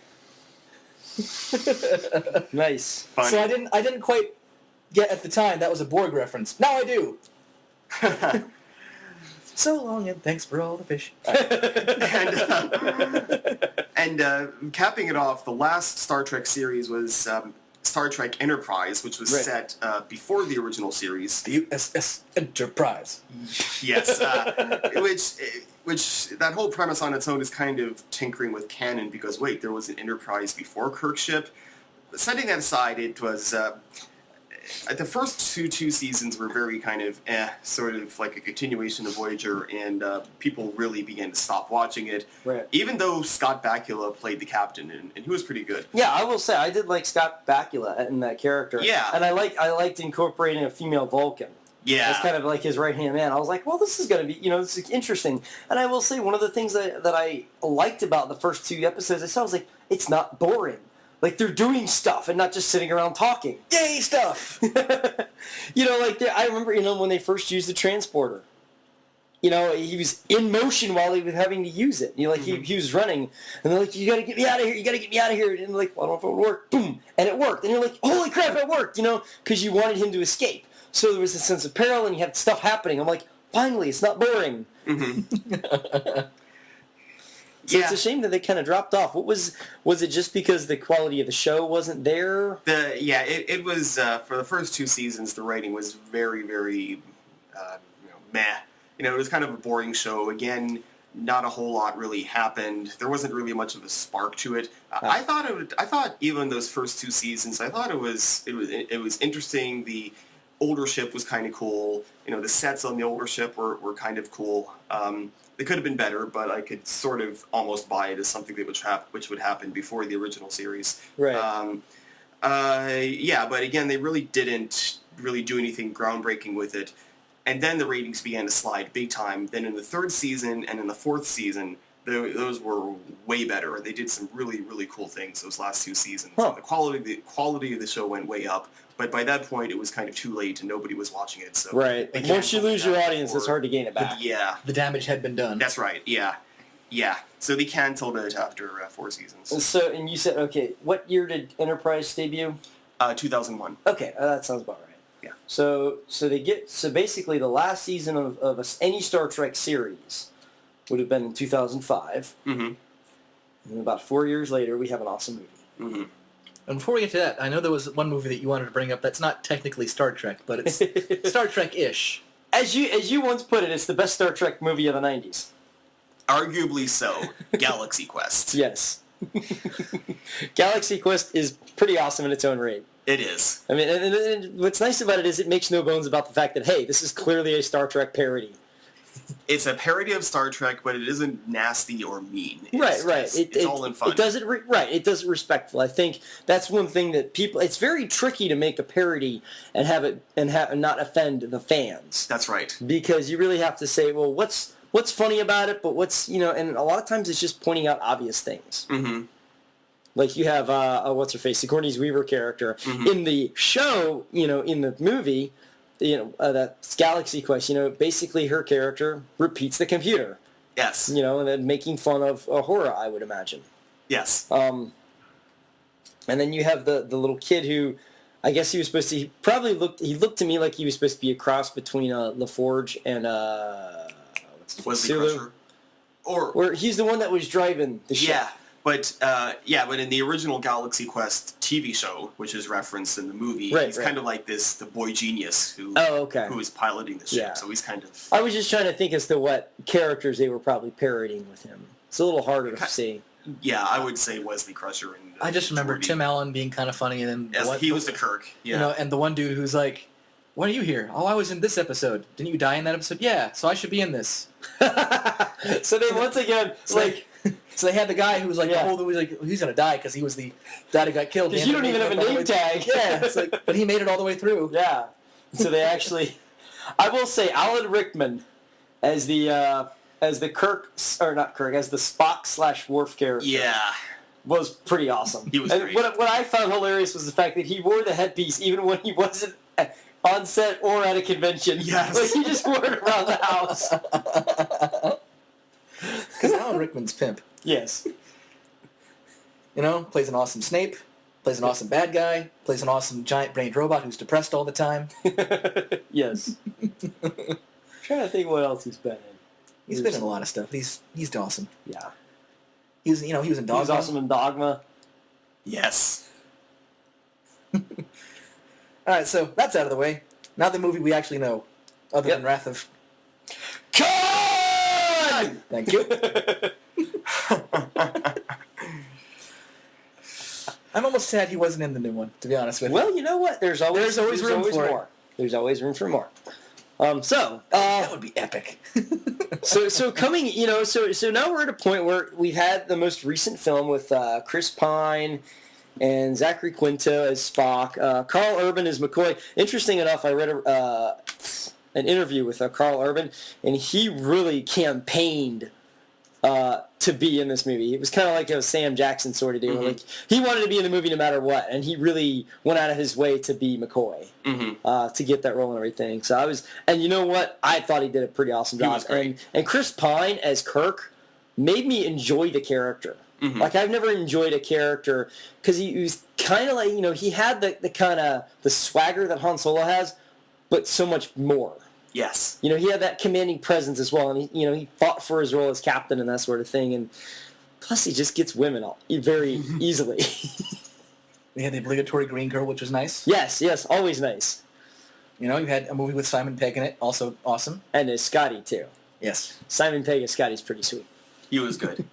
Nice. Funny. So I didn't quite get at the time that was a Borg reference. Now I do. So long and thanks for all the fish. And capping it off, the last Star Trek series was Star Trek Enterprise, which was Right. set before the original series. The USS Enterprise. Yes, which that whole premise on its own is kind of tinkering with canon because wait, there was an Enterprise before Kirk's ship. But setting that aside, it was the first two seasons were very kind of sort of like a continuation of Voyager, and people really began to stop watching it. Right. Even though Scott Bakula played the captain, and he was pretty good. Yeah, I will say I did like Scott Bakula in that character. Yeah. And I liked incorporating a female Vulcan. Yeah. As kind of like his right-hand man. I was like, well, this is going to be, this is interesting. And I will say, one of the things that I liked about the first 2 episodes, I was like, it's not boring. Like, they're doing stuff and not just sitting around talking. Yay, stuff! I remember, when they first used the transporter. He was in motion while he was having to use it. He was running, and they're like, you got to get me out of here, you got to get me out of here. And they're like, well, I don't know if it would work. Boom! And it worked. And you're like, holy crap, it worked, because you wanted him to escape. So there was a sense of peril, and you had stuff happening. I'm like, finally, it's not boring. Mm-hmm. So it's a shame that they kind of dropped off. What was it just because the quality of the show wasn't there? It was for the first 2 seasons. The writing was very, very meh. It was kind of a boring show. Again, not a whole lot really happened. There wasn't really much of a spark to it. I thought even those first 2 seasons, I thought it was interesting. The older ship was kind of cool. The sets on the older ship were kind of cool. They could have been better, but I could sort of almost buy it as something that which would happen before the original series. Right. But again, they really didn't really do anything groundbreaking with it. And then the ratings began to slide big time. Then in the 3rd season and in the 4th season, those were way better. They did some really, really cool things those last 2 seasons. Huh. The quality of the show went way up. But by that point, it was kind of too late, and nobody was watching it. So right. Once you lose your audience, it's hard to gain it back. Yeah. The damage had been done. That's right. Yeah. So they canceled it after 4 seasons. So, and you said, okay, what year did Enterprise debut? 2001. Okay, that sounds about right. Yeah. So basically the last season of any Star Trek series would have been in 2005. Mm-hmm. And about 4 years later, we have an awesome movie. Mm-hmm. And before we get to that, I know there was one movie that you wanted to bring up that's not technically Star Trek, but it's Star Trek-ish. As you once put it, it's the best Star Trek movie of the 90s. Arguably so. Galaxy Quest. Yes. Galaxy Quest is pretty awesome in its own right. It is. I mean, and what's nice about it is it makes no bones about the fact that, hey, this is clearly a Star Trek parody. It's a parody of Star Trek, but it isn't nasty or mean. Right. It's all in fun. It does it It does it respectful. I think that's one thing that people. It's very tricky to make a parody and have it and not offend the fans. That's right. Because you really have to say, well, what's funny about it, but what's and a lot of times it's just pointing out obvious things. Mm-hmm. Like you have what's her face, Sigourney Weaver character in the show, in the movie. That's Galaxy Quest, basically her character repeats the computer. Yes. And then making fun of horror, I would imagine. Yes. And then you have the little kid who, I guess he looked to me like he was supposed to be a cross between LaForge and, Wesley Crusher. Or he's the one that was driving the ship. Yeah. But in the original Galaxy Quest TV show, which is referenced in the movie, he's kind of like the boy genius who is piloting the ship. Yeah. So he's kind of... I was just trying to think as to what characters they were probably parodying with him. It's a little harder to see. Yeah, I would say Wesley Crusher. And I just remember Geordi. Tim Allen being kind of funny, and then He was the Kirk. Yeah. And the one dude who's like, "Why are you here? Oh, I was in this episode. Didn't you die in that episode? Yeah, so I should be in this." So then once again, so they had the guy who was like, he's gonna die because he was the guy that got killed. Because you don't even have a name tag. Yeah, but he made it all the way through. Yeah. So they actually, I will say, Alan Rickman as the Kirk, or not Kirk, as the Spock / Worf character. Yeah. Was pretty awesome. He was and great. What I found hilarious was the fact that he wore the headpiece even when he wasn't on set or at a convention. Yes. Like he just wore it around the house. Because Alan Rickman's pimp. Yes. Plays an awesome Snape, plays an awesome bad guy, plays an awesome giant-brained robot who's depressed all the time. Yes. Trying to think what else he's been in. He's been in a lot of stuff. He's awesome. Yeah. He was in Dogma. He was awesome in Dogma. Yes. All right, so that's out of the way. Now the movie we actually know, other than Wrath of Khan! Thank you. I'm almost sad he wasn't in the new one, to be honest with you. Well, you know what? There's always room for more. There's always room for more. That would be epic. so coming, so now we're at a point where we've had the most recent film with Chris Pine and Zachary Quinto as Spock. Carl Urban as McCoy. Interesting enough, I read an interview with Carl Urban, and he really campaigned to be in this movie. It was kind of like a Sam Jackson sort of deal. Mm-hmm. Like he wanted to be in the movie no matter what, and he really went out of his way to be McCoy to get that role and everything. So and you know what? I thought he did a pretty awesome job. And Chris Pine as Kirk made me enjoy the character. Mm-hmm. Like I've never enjoyed a character because he was kind of like he had the kind of the swagger that Han Solo has, but so much more. Yes. He had that commanding presence as well, and he fought for his role as captain and that sort of thing, and plus he just gets women very easily. We had the obligatory green girl, which was nice. Yes, always nice. You had a movie with Simon Pegg in it, also awesome. And there's Scotty, too. Yes. Simon Pegg as Scotty's pretty sweet. He was good.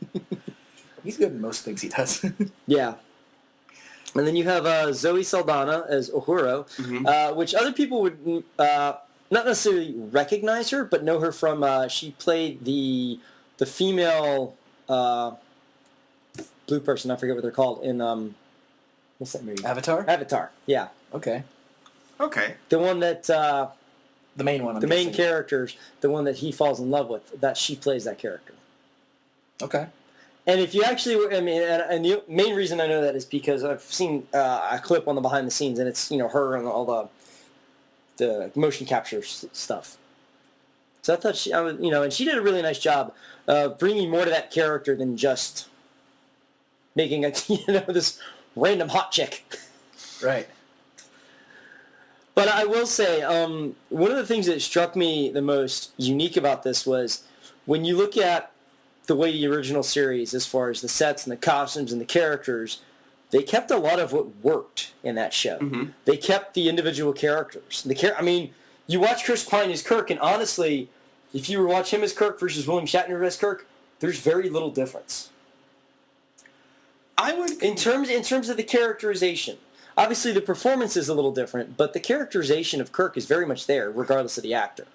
He's good in most things he does. Yeah. And then you have Zoe Saldana as Uhura, which other people would not necessarily recognize her, but know her from she played the female blue person. I forget what they're called in what's that movie? Avatar. Yeah. Okay. The one that the main one. The main characters, the one that he falls in love with. That she plays that character. Okay. And if you actually, and the main reason I know that is because I've seen a clip on the behind the scenes, and it's her and all the motion capture stuff. So I thought and she did a really nice job of bringing more to that character than just making this random hot chick. Right. But I will say, one of the things that struck me the most unique about this was when you look at the way the original series, as far as the sets and the costumes and the characters, they kept a lot of what worked in that show. Mm-hmm. They kept the individual characters. You watch Chris Pine as Kirk, and honestly, if you watch him as Kirk versus William Shatner as Kirk, there's very little difference. I would in terms of the characterization. Obviously, the performance is a little different, but the characterization of Kirk is very much there, regardless of the actor.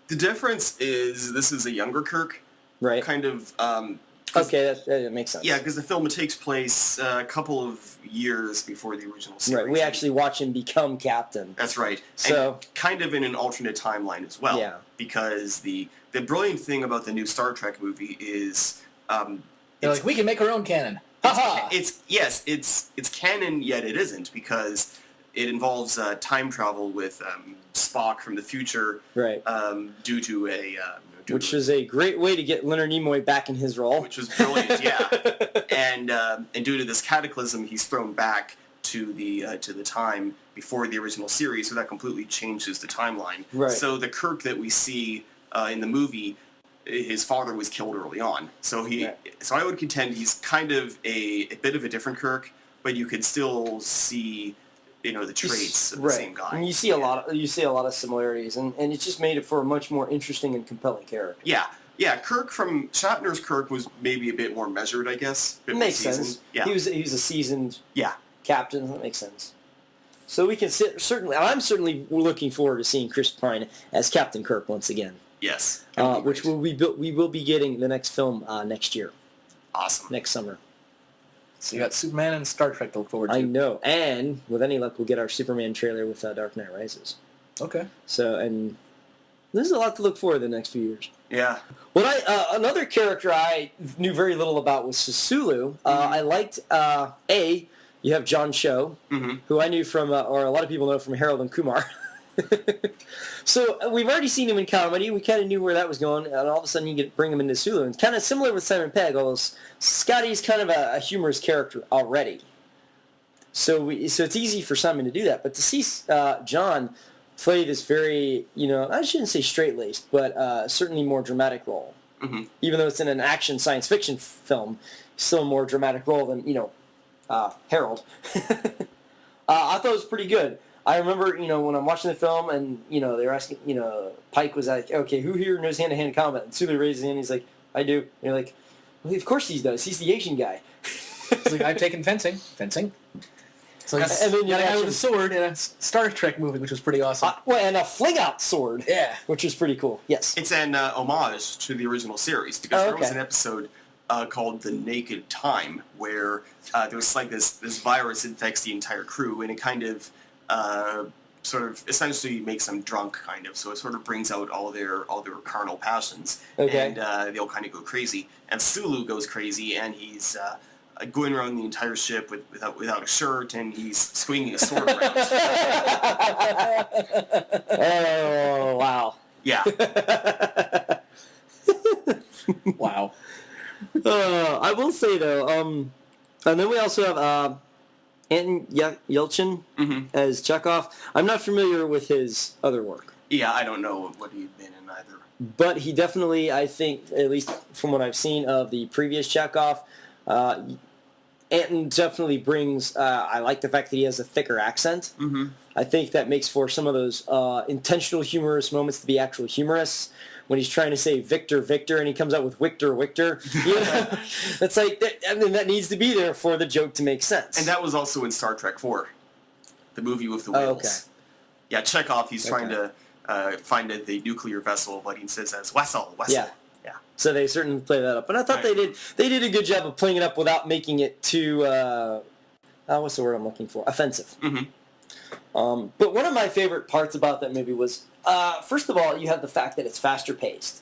The difference is this is a younger Kirk. Right. Kind of. Okay, that makes sense. Yeah, because the film takes place a couple of years before the original series. Right, we actually watch him become captain. That's right. So, and kind of in an alternate timeline as well. Yeah. Because the brilliant thing about the new Star Trek movie is... they're like, we can make our own canon. Ha-ha! It's canon, yet it isn't, because it involves time travel with Spock from the future. Right. Due to a... which is a great way to get Leonard Nimoy back in his role. Which was brilliant, yeah. And due to this cataclysm, he's thrown back to the time before the original series, so that completely changes the timeline. Right. So the Kirk that we see in the movie, his father was killed early on. So so I would contend he's kind of a bit of a different Kirk, but you could still see the traits of the same guy. And you see a lot of similarities, and it just made it for a much more interesting and compelling character. Yeah. Kirk from Shatner's Kirk was maybe a bit more measured, I guess. Makes sense. Yeah, he was a seasoned captain. That makes sense. So I'm certainly looking forward to seeing Chris Pine as Captain Kirk once again. Yes, which we will be getting the next film next year. Awesome. Next summer. So you got Superman and Star Trek to look forward to. I know, and with any luck, we'll get our Superman trailer with Dark Knight Rises. Okay. So, and there's a lot to look forward to the next few years. Yeah. Well, another character I knew very little about was Sisulu. I liked, you have John Cho, who I knew from, or a lot of people know from Harold and Kumar. So we've already seen him in comedy. We kind of knew where that was going, and all of a sudden you bring him into Sulu. And kind of similar with Simon Pegg, although Scotty's kind of a humorous character already. So it's easy for Simon to do that. But to see John play this very, I shouldn't say straight-laced, but certainly more dramatic role. Mm-hmm. Even though it's in an action science fiction film, still a more dramatic role than, Harold. I thought it was pretty good. I remember, when I'm watching the film and, they were asking, Pike was like, okay, who here knows hand-to-hand combat? And Sulu raises his hand, he's like, I do. And you're like, well, of course he does. He's the Asian guy. It's like, I've taken fencing. So and then you got a guy with a mentioned- sword in a Star Trek movie, which was pretty awesome. and a fling-out sword. Yeah. Which is pretty cool. Yes. It's an homage to the original series because there was okay. an episode called The Naked Time where there was like this virus infects the entire crew, and it kind of sort of essentially makes them drunk, kind of. So it sort of brings out all their carnal passions, Okay. and they'll kind of go crazy. And Sulu goes crazy, and he's going around the entire ship without a shirt, and he's swinging a sword around. Oh, wow. Yeah. Wow. I will say, though, and then we also have Anton Yelchin as Chekhov. I'm not familiar with his other work. Yeah, I don't know what he'd been in either. But he definitely, I think, at least from what I've seen of the previous Chekhov, Anton definitely brings, I like the fact that he has a thicker accent. Mm-hmm. I think that makes for some of those intentional humorous moments to be actual humorous. When he's trying to say Victor, Victor, and he comes out with Victor, Victor. That's like, that needs to be there for the joke to make sense. And that was also in Star Trek 4, the movie with the whales. Oh, okay. Yeah, Chekhov, he's trying to find the nuclear vessel, but he says as Wessel. Yeah. Yeah. So they certainly play that up. And I thought they did a good job of playing it up without making it too, what's the word I'm looking for? Offensive. Mm-hmm. But one of my favorite parts about that movie was, first of all, you have the fact that it's faster paced.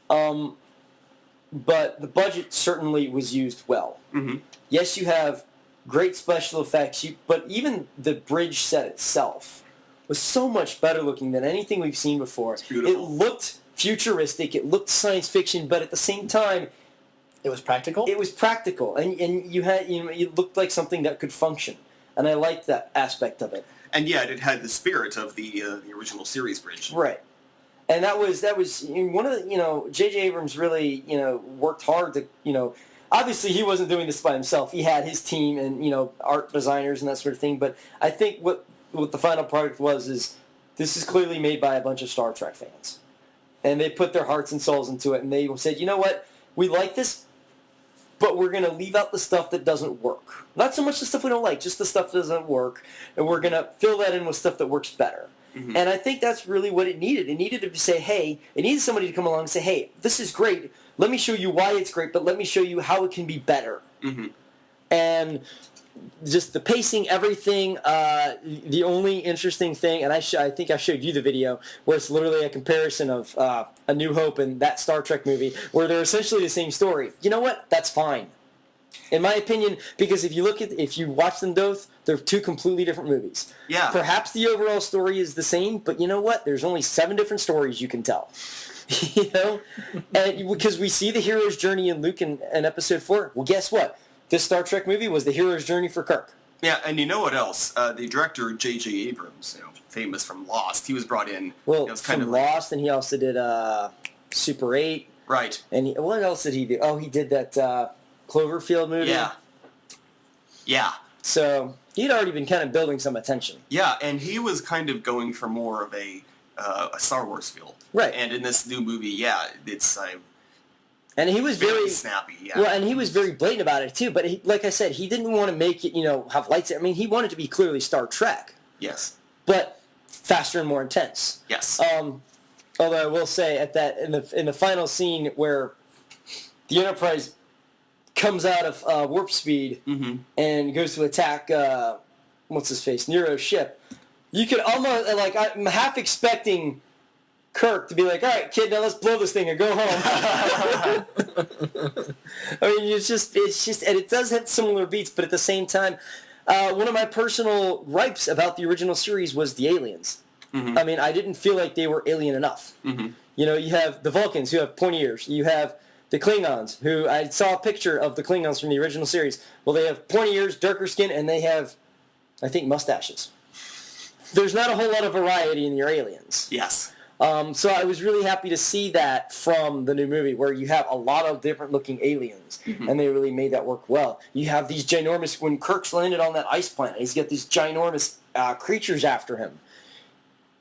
But the budget certainly was used well. Mm-hmm. Yes, you have great special effects, but even the bridge set itself was so much better looking than anything we've seen before. It's beautiful. It looked futuristic, it looked science fiction, but at the same time, It was practical? it was practical, and you had it looked like something that could function, and I liked that aspect of it. And yet it had the spirit of the original series bridge. Right. And that was one of the, J.J. Abrams really, worked hard to, obviously he wasn't doing this by himself. He had his team and, art designers and that sort of thing. But I think what the final product is this is clearly made by a bunch of Star Trek fans. And they put their hearts and souls into it. And they said, you know what, we like this, but we're going to leave out the stuff that doesn't work. Not so much the stuff we don't like, just the stuff that doesn't work. And we're going to fill that in with stuff that works better. Mm-hmm. And I think that's really what it needed. It needed to say, hey, it needed somebody to come along and say, hey, this is great. Let me show you why it's great, but let me show you how it can be better. Mm-hmm. And just the pacing, everything, the only interesting thing, and I think I showed you the video, where it's literally a comparison of A New Hope and that Star Trek movie, where they're essentially the same story. You know what? That's fine. In my opinion, because if you watch them both, they're two completely different movies. Yeah. Perhaps the overall story is the same, but you know what? There's only 7 different stories you can tell. And because we see the hero's journey in Luke in Episode 4. Well, guess what? This Star Trek movie was the hero's journey for Kirk. Yeah, and you know what else? The director J.J. Abrams, famous from Lost, he was brought in. Well, it was kind from of Lost, and he also did Super 8. Right. And what else did he do? Oh, he did that Cloverfield movie. Yeah. Yeah. So he'd already been kind of building some attention. Yeah, and he was kind of going for more of a Star Wars feel. Right. And in this new movie, yeah, it's and he was very snappy. Yeah. Well, and he was very blatant about it too. But like I said, he didn't want to make it, have lights. I mean, he wanted to be clearly Star Trek. Yes. But faster and more intense. Yes. Although I will say in the final scene where the Enterprise comes out of warp speed and goes to attack what's his face, Nero's ship, you could almost I'm half expecting Kirk to be like, all right, kid, now let's blow this thing and go home. I mean, it's just, and it does have similar beats, but at the same time, one of my personal gripes about the original series was the aliens. Mm-hmm. I mean, I didn't feel like they were alien enough. Mm-hmm. You have the Vulcans who have pointy ears. You have the Klingons, who I saw a picture of the Klingons from the original series. Well, they have pointy ears, darker skin, and they have, I think, mustaches. There's not a whole lot of variety in your aliens. Yes. So I was really happy to see that from the new movie, where you have a lot of different looking aliens, and they really made that work well. You have these ginormous, when Kirk's landed on that ice planet, he's got these ginormous creatures after him.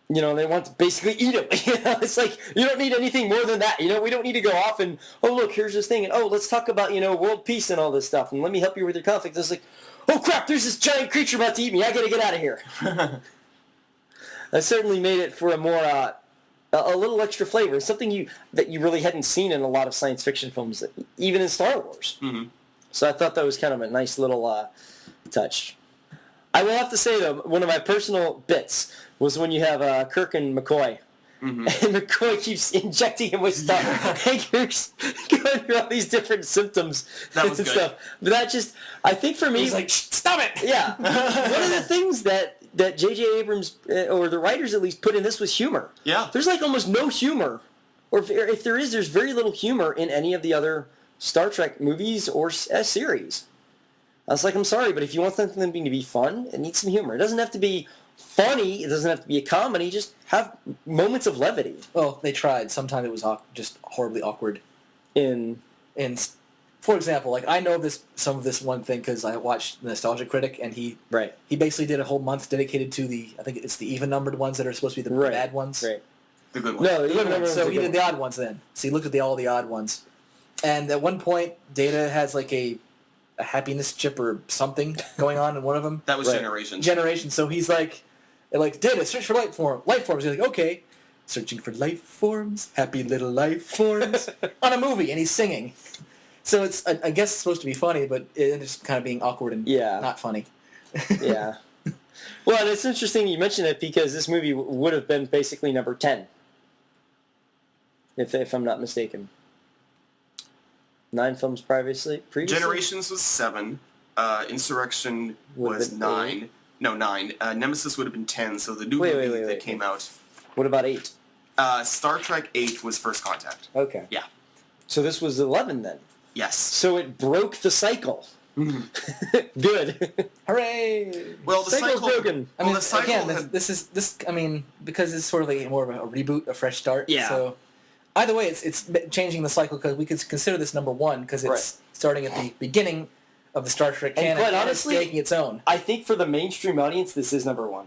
You know, they want to basically eat him. You know, it's like, you don't need anything more than that. You know, we don't need to go off and, oh, look, here's this thing, and oh, let's talk about, you know, world peace and all this stuff, and let me help you with your conflict. It's like, oh, crap, there's this giant creature about to eat me. I got to get out of here. That certainly made it for a more, a little extra flavor, something that you really hadn't seen in a lot of science fiction films, even in Star Wars. Mm-hmm. So I thought that was kind of a nice little touch. I will have to say, though, one of my personal bits was when you have Kirk and McCoy. Mm-hmm. And McCoy keeps injecting him with stuff. And Kirk's going through all these different symptoms and stuff. But that just, I think for me... He's like, stop it! Yeah. One of the things that J.J. Abrams, or the writers at least, put in this was humor. Yeah. There's like almost no humor. Or if there is, there's very little humor in any of the other Star Trek movies or series. I was like, I'm sorry, but if you want something to be fun, it needs some humor. It doesn't have to be funny. It doesn't have to be a comedy. Just have moments of levity. Well, they tried. Sometimes it was just horribly awkward. For example, like I know some of this one thing because I watched The Nostalgia Critic, and he basically did a whole month dedicated to I think it's the even-numbered ones that are supposed to be the bad ones. Right. The good ones. No, the good ones. So he did the odd ones then. So he looked at all the odd ones. And at one point, Data has like a happiness chip or something going on in one of them. That was Generations. Generations. So he's like, Data, search for life forms. He's like, okay, searching for life forms, happy little life forms, on a movie, and he's singing. So it's, I guess it's supposed to be funny, but it's kind of being awkward and not funny. Yeah. Well, and it's interesting you mentioned it because this movie would have been basically number 10, if I'm not mistaken. 9 films previously. Generations was 7. Insurrection was 9. 8. No, 9. Nemesis would have been 10, so the new movie that came out. What about 8? Star Trek 8 was First Contact. Okay. Yeah. So this was 11 then. Yes. So it broke the cycle. Good. Hooray! Well, the Cycle's cycle. broken. I mean, the cycle again, this. I mean, because it's sort of like more of a reboot, a fresh start. Yeah. So either way, it's changing the cycle because we could consider this number 1 because it's starting at the beginning of the Star Trek canon. And quite honestly, it's making its own. I think for the mainstream audience, this is number 1.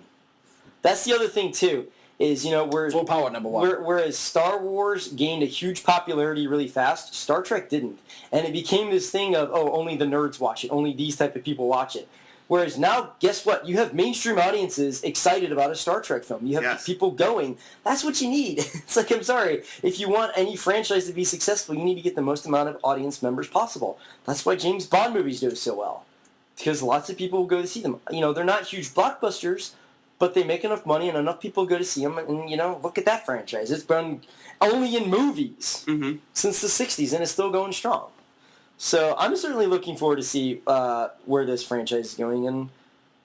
That's the other thing too. Is, you know, full power number 1. Whereas Star Wars gained a huge popularity really fast, Star Trek didn't. And it became this thing of, oh, only the nerds watch it, only these type of people watch it. Whereas now, guess what? You have mainstream audiences excited about a Star Trek film. You have people going. That's what you need. It's like, I'm sorry, if you want any franchise to be successful, you need to get the most amount of audience members possible. That's why James Bond movies do so well. Because lots of people go to see them. You know, they're not huge blockbusters, but they make enough money and enough people go to see them. And, you know, look at that franchise. It's been only in movies since the 60s, and it's still going strong. So I'm certainly looking forward to see where this franchise is going. And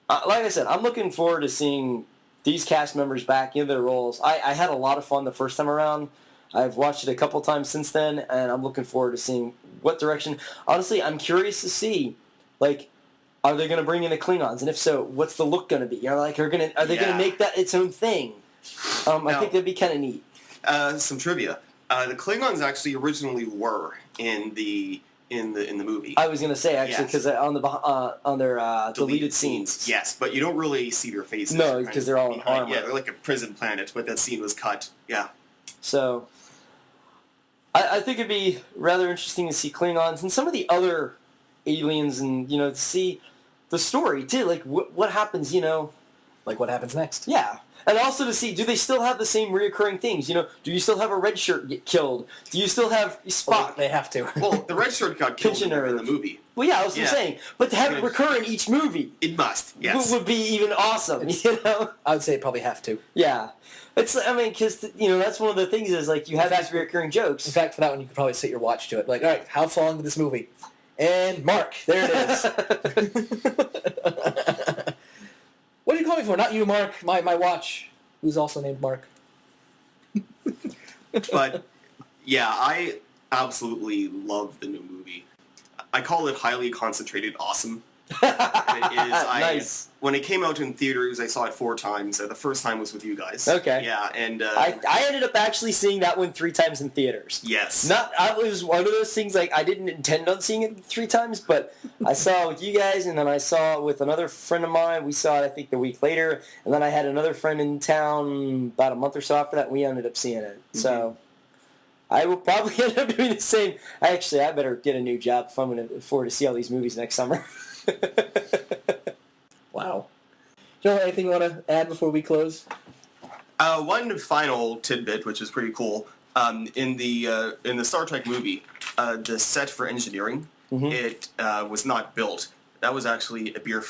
like I said, I'm looking forward to seeing these cast members back in their roles. I had a lot of fun the first time around. I've watched it a couple times since then, and I'm looking forward to seeing what direction. Honestly, I'm curious to see, like, are they going to bring in the Klingons? And if so, what's the look going to be? You know, like, are they going to make that its own thing? I think that'd be kind of neat. Some trivia. The Klingons actually originally were in the movie. I was going to say, actually, because on their deleted scenes. Yes, but you don't really see their faces. No, because they're all in armor. Yeah, they're like a prison planet, but that scene was cut. Yeah. So, I think it'd be rather interesting to see Klingons and some of the other aliens, and, you know, to see the story too, like what happens, you know, like what happens next. Yeah. And also to see, do they still have the same reoccurring things? You know, do you still have a red shirt get killed? Do you still have Spock? Well, they have to. Well, the red shirt got killed in the movie. Well, yeah, I was saying, but to have it recur in each movie, it must. Yes, would be even awesome. You know, I would say probably have to. Yeah, it's. I mean, because you know that's one of the things is like you have these recurring jokes. In fact, for that one, you could probably set your watch to it. Like, all right, how long did this movie? And Mark, there it is. What do you call me for? Not you, Mark. My watch, who's also named Mark. But yeah, I absolutely love the new movie. I call it highly concentrated awesome. Nice. When it came out in theaters, I saw it 4 times. The first time was with you guys. Okay. Yeah, and I ended up actually seeing that one 3 times in theaters. yes. I was one of those things, like, I didn't intend on seeing it 3 times, but I saw it with you guys, and then I saw it with another friend of mine. We saw it, I think, the week later, and then I had another friend in town about a month or so after that, and we ended up seeing it. Mm-hmm. So I will probably end up doing the same. Actually, I better get a new job if I'm going to afford to see all these movies next summer. Wow. Joe, anything you want to add before we close? One final tidbit, which is pretty cool. In the Star Trek movie, the set for engineering, it was not built. That was actually a beer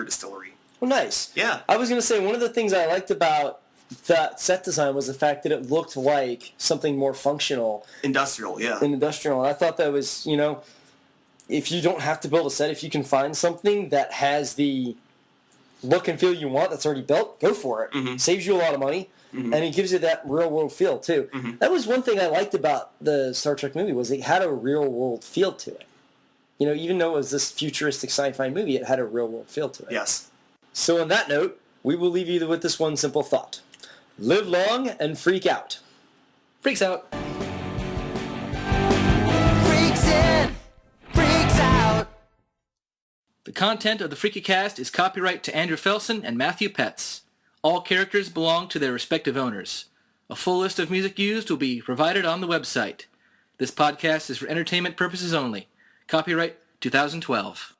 distillery. Well, nice. Yeah. I was going to say, one of the things I liked about that set design was the fact that it looked like something more functional. Industrial, yeah. Industrial. And I thought that was, if you don't have to build a set, if you can find something that has the look and feel you want that's already built, go for it. Mm-hmm. Saves you a lot of money, and it gives you that real-world feel, too. Mm-hmm. That was one thing I liked about the Star Trek movie, was it had a real-world feel to it. Even though it was this futuristic sci-fi movie, it had a real-world feel to it. Yes. So on that note, we will leave you with this one simple thought. Live long and freak out. Freaks out. Freaks in, freaks out. The content of the Freakacast is copyright to Andrew Felson and Matthew Puetz. All characters belong to their respective owners. A full list of music used will be provided on the website. This podcast is for entertainment purposes only. Copyright 2012.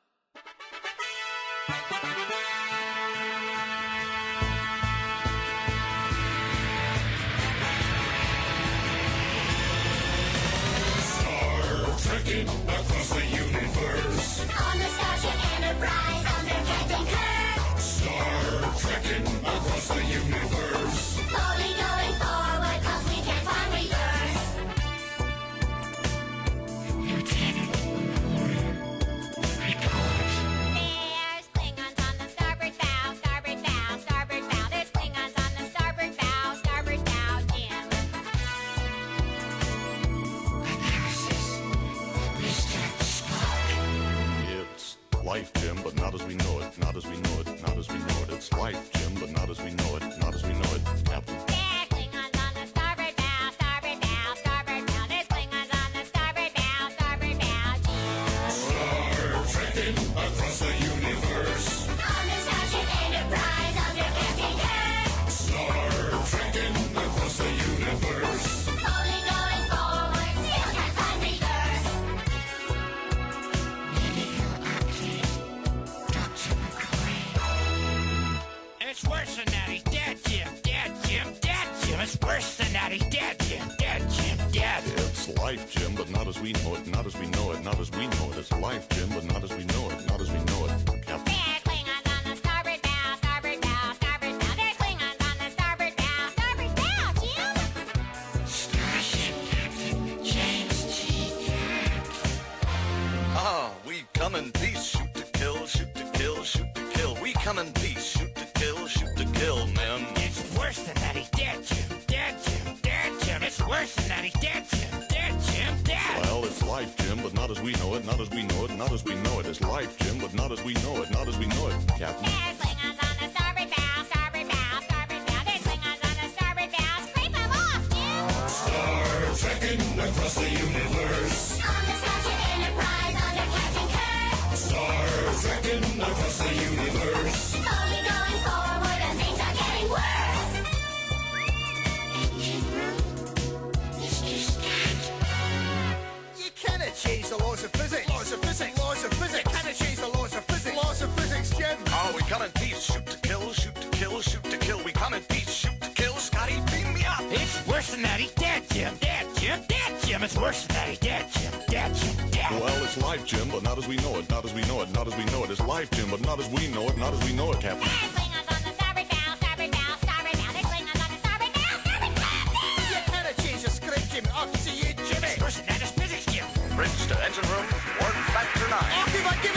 Across the universe. On the Starship Enterprise under Captain Kirk. Star trekking across the universe. Slowly going forward 'cause we can't find reverse. Lieutenant, report. There's Klingons on the starboard bow, starboard bow, starboard bow. There's Klingons on the starboard bow, Jim. Life, Jim, but not as we know it, not as we know it, not as we know it. It's life, Jim, but not as we know it, not as we know it, Captain. There's Klingons on the starboard bow, starboard bow, starboard bow. There's Klingons on the starboard bow, Jim. Star trekking across the universe. On the Starship Enterprise under Captain Kirk. Star trekking across the universe. Slowly going forward, still can't find reverse. It's worse than that. He's dead, Jim. Dead, Jim. Dead, Jim. It's worse than that. He's dead, Jim. Dead, Jim. Dead. It's life, Jim, but not as we know it, not as we know it, not as we know it. It's life, Jim, but not as we know it, not as we know it, Captain. There's Klingons on the starboard bow, starboard bow, starboard bow. There's Klingons on the starboard bow, Jim. Starship Captain James T. Ah, we come in peace, shoot to kill, shoot to kill, shoot to kill. We come in peace, shoot to kill, man. It's worse than that. He's dead, Jim. Dead, Jim. Dead, Jim. It's worse than that. He's dead, Jim. Dead, Jim. Dead. Well, it's life, Jim, but not as we know it, not as we know it, not as we know it. It's life, Jim, but not as we know it, not as we know it, Captain. There's Klingons on the starboard bow, starboard bow, starboard bow. There's Klingons on the starboard bow. Scrape them off, Jim. Star trekking across the universe. On the Starship Enterprise under Captain Kirk. Star trekking across the universe. Slowly going forward and things are getting worse. Mr. Scott. You cannot change the laws of physics. Laws of physics. Laws of physics. You cannot change the laws of physics. Laws of physics, Jim. Ah, we come in peace, shoot to kill, shoot to kill, shoot to kill. We come in peace, shoot to kill. Scotty, beam me up. It's worse than that. He's dead, Jim. Dead, Jim. Dead, Jim. It's worse than that. He's dead, Jim. Dead, Jim. Dead. Well, it's life, Jim, but not as we know it, not as we know it, not as we know it. It's life, Jim, but not as we know it, not as we know it, Captain. There's Klingons on the starboard bow, starboard bow, starboard bow. There's Klingons on the starboard bow, starboard bow. You cannot change the script, Jim. I'll see you, Jimmy. It's worse than that. It's physics, Jim. Bridge to engine room, warp factor 9. Give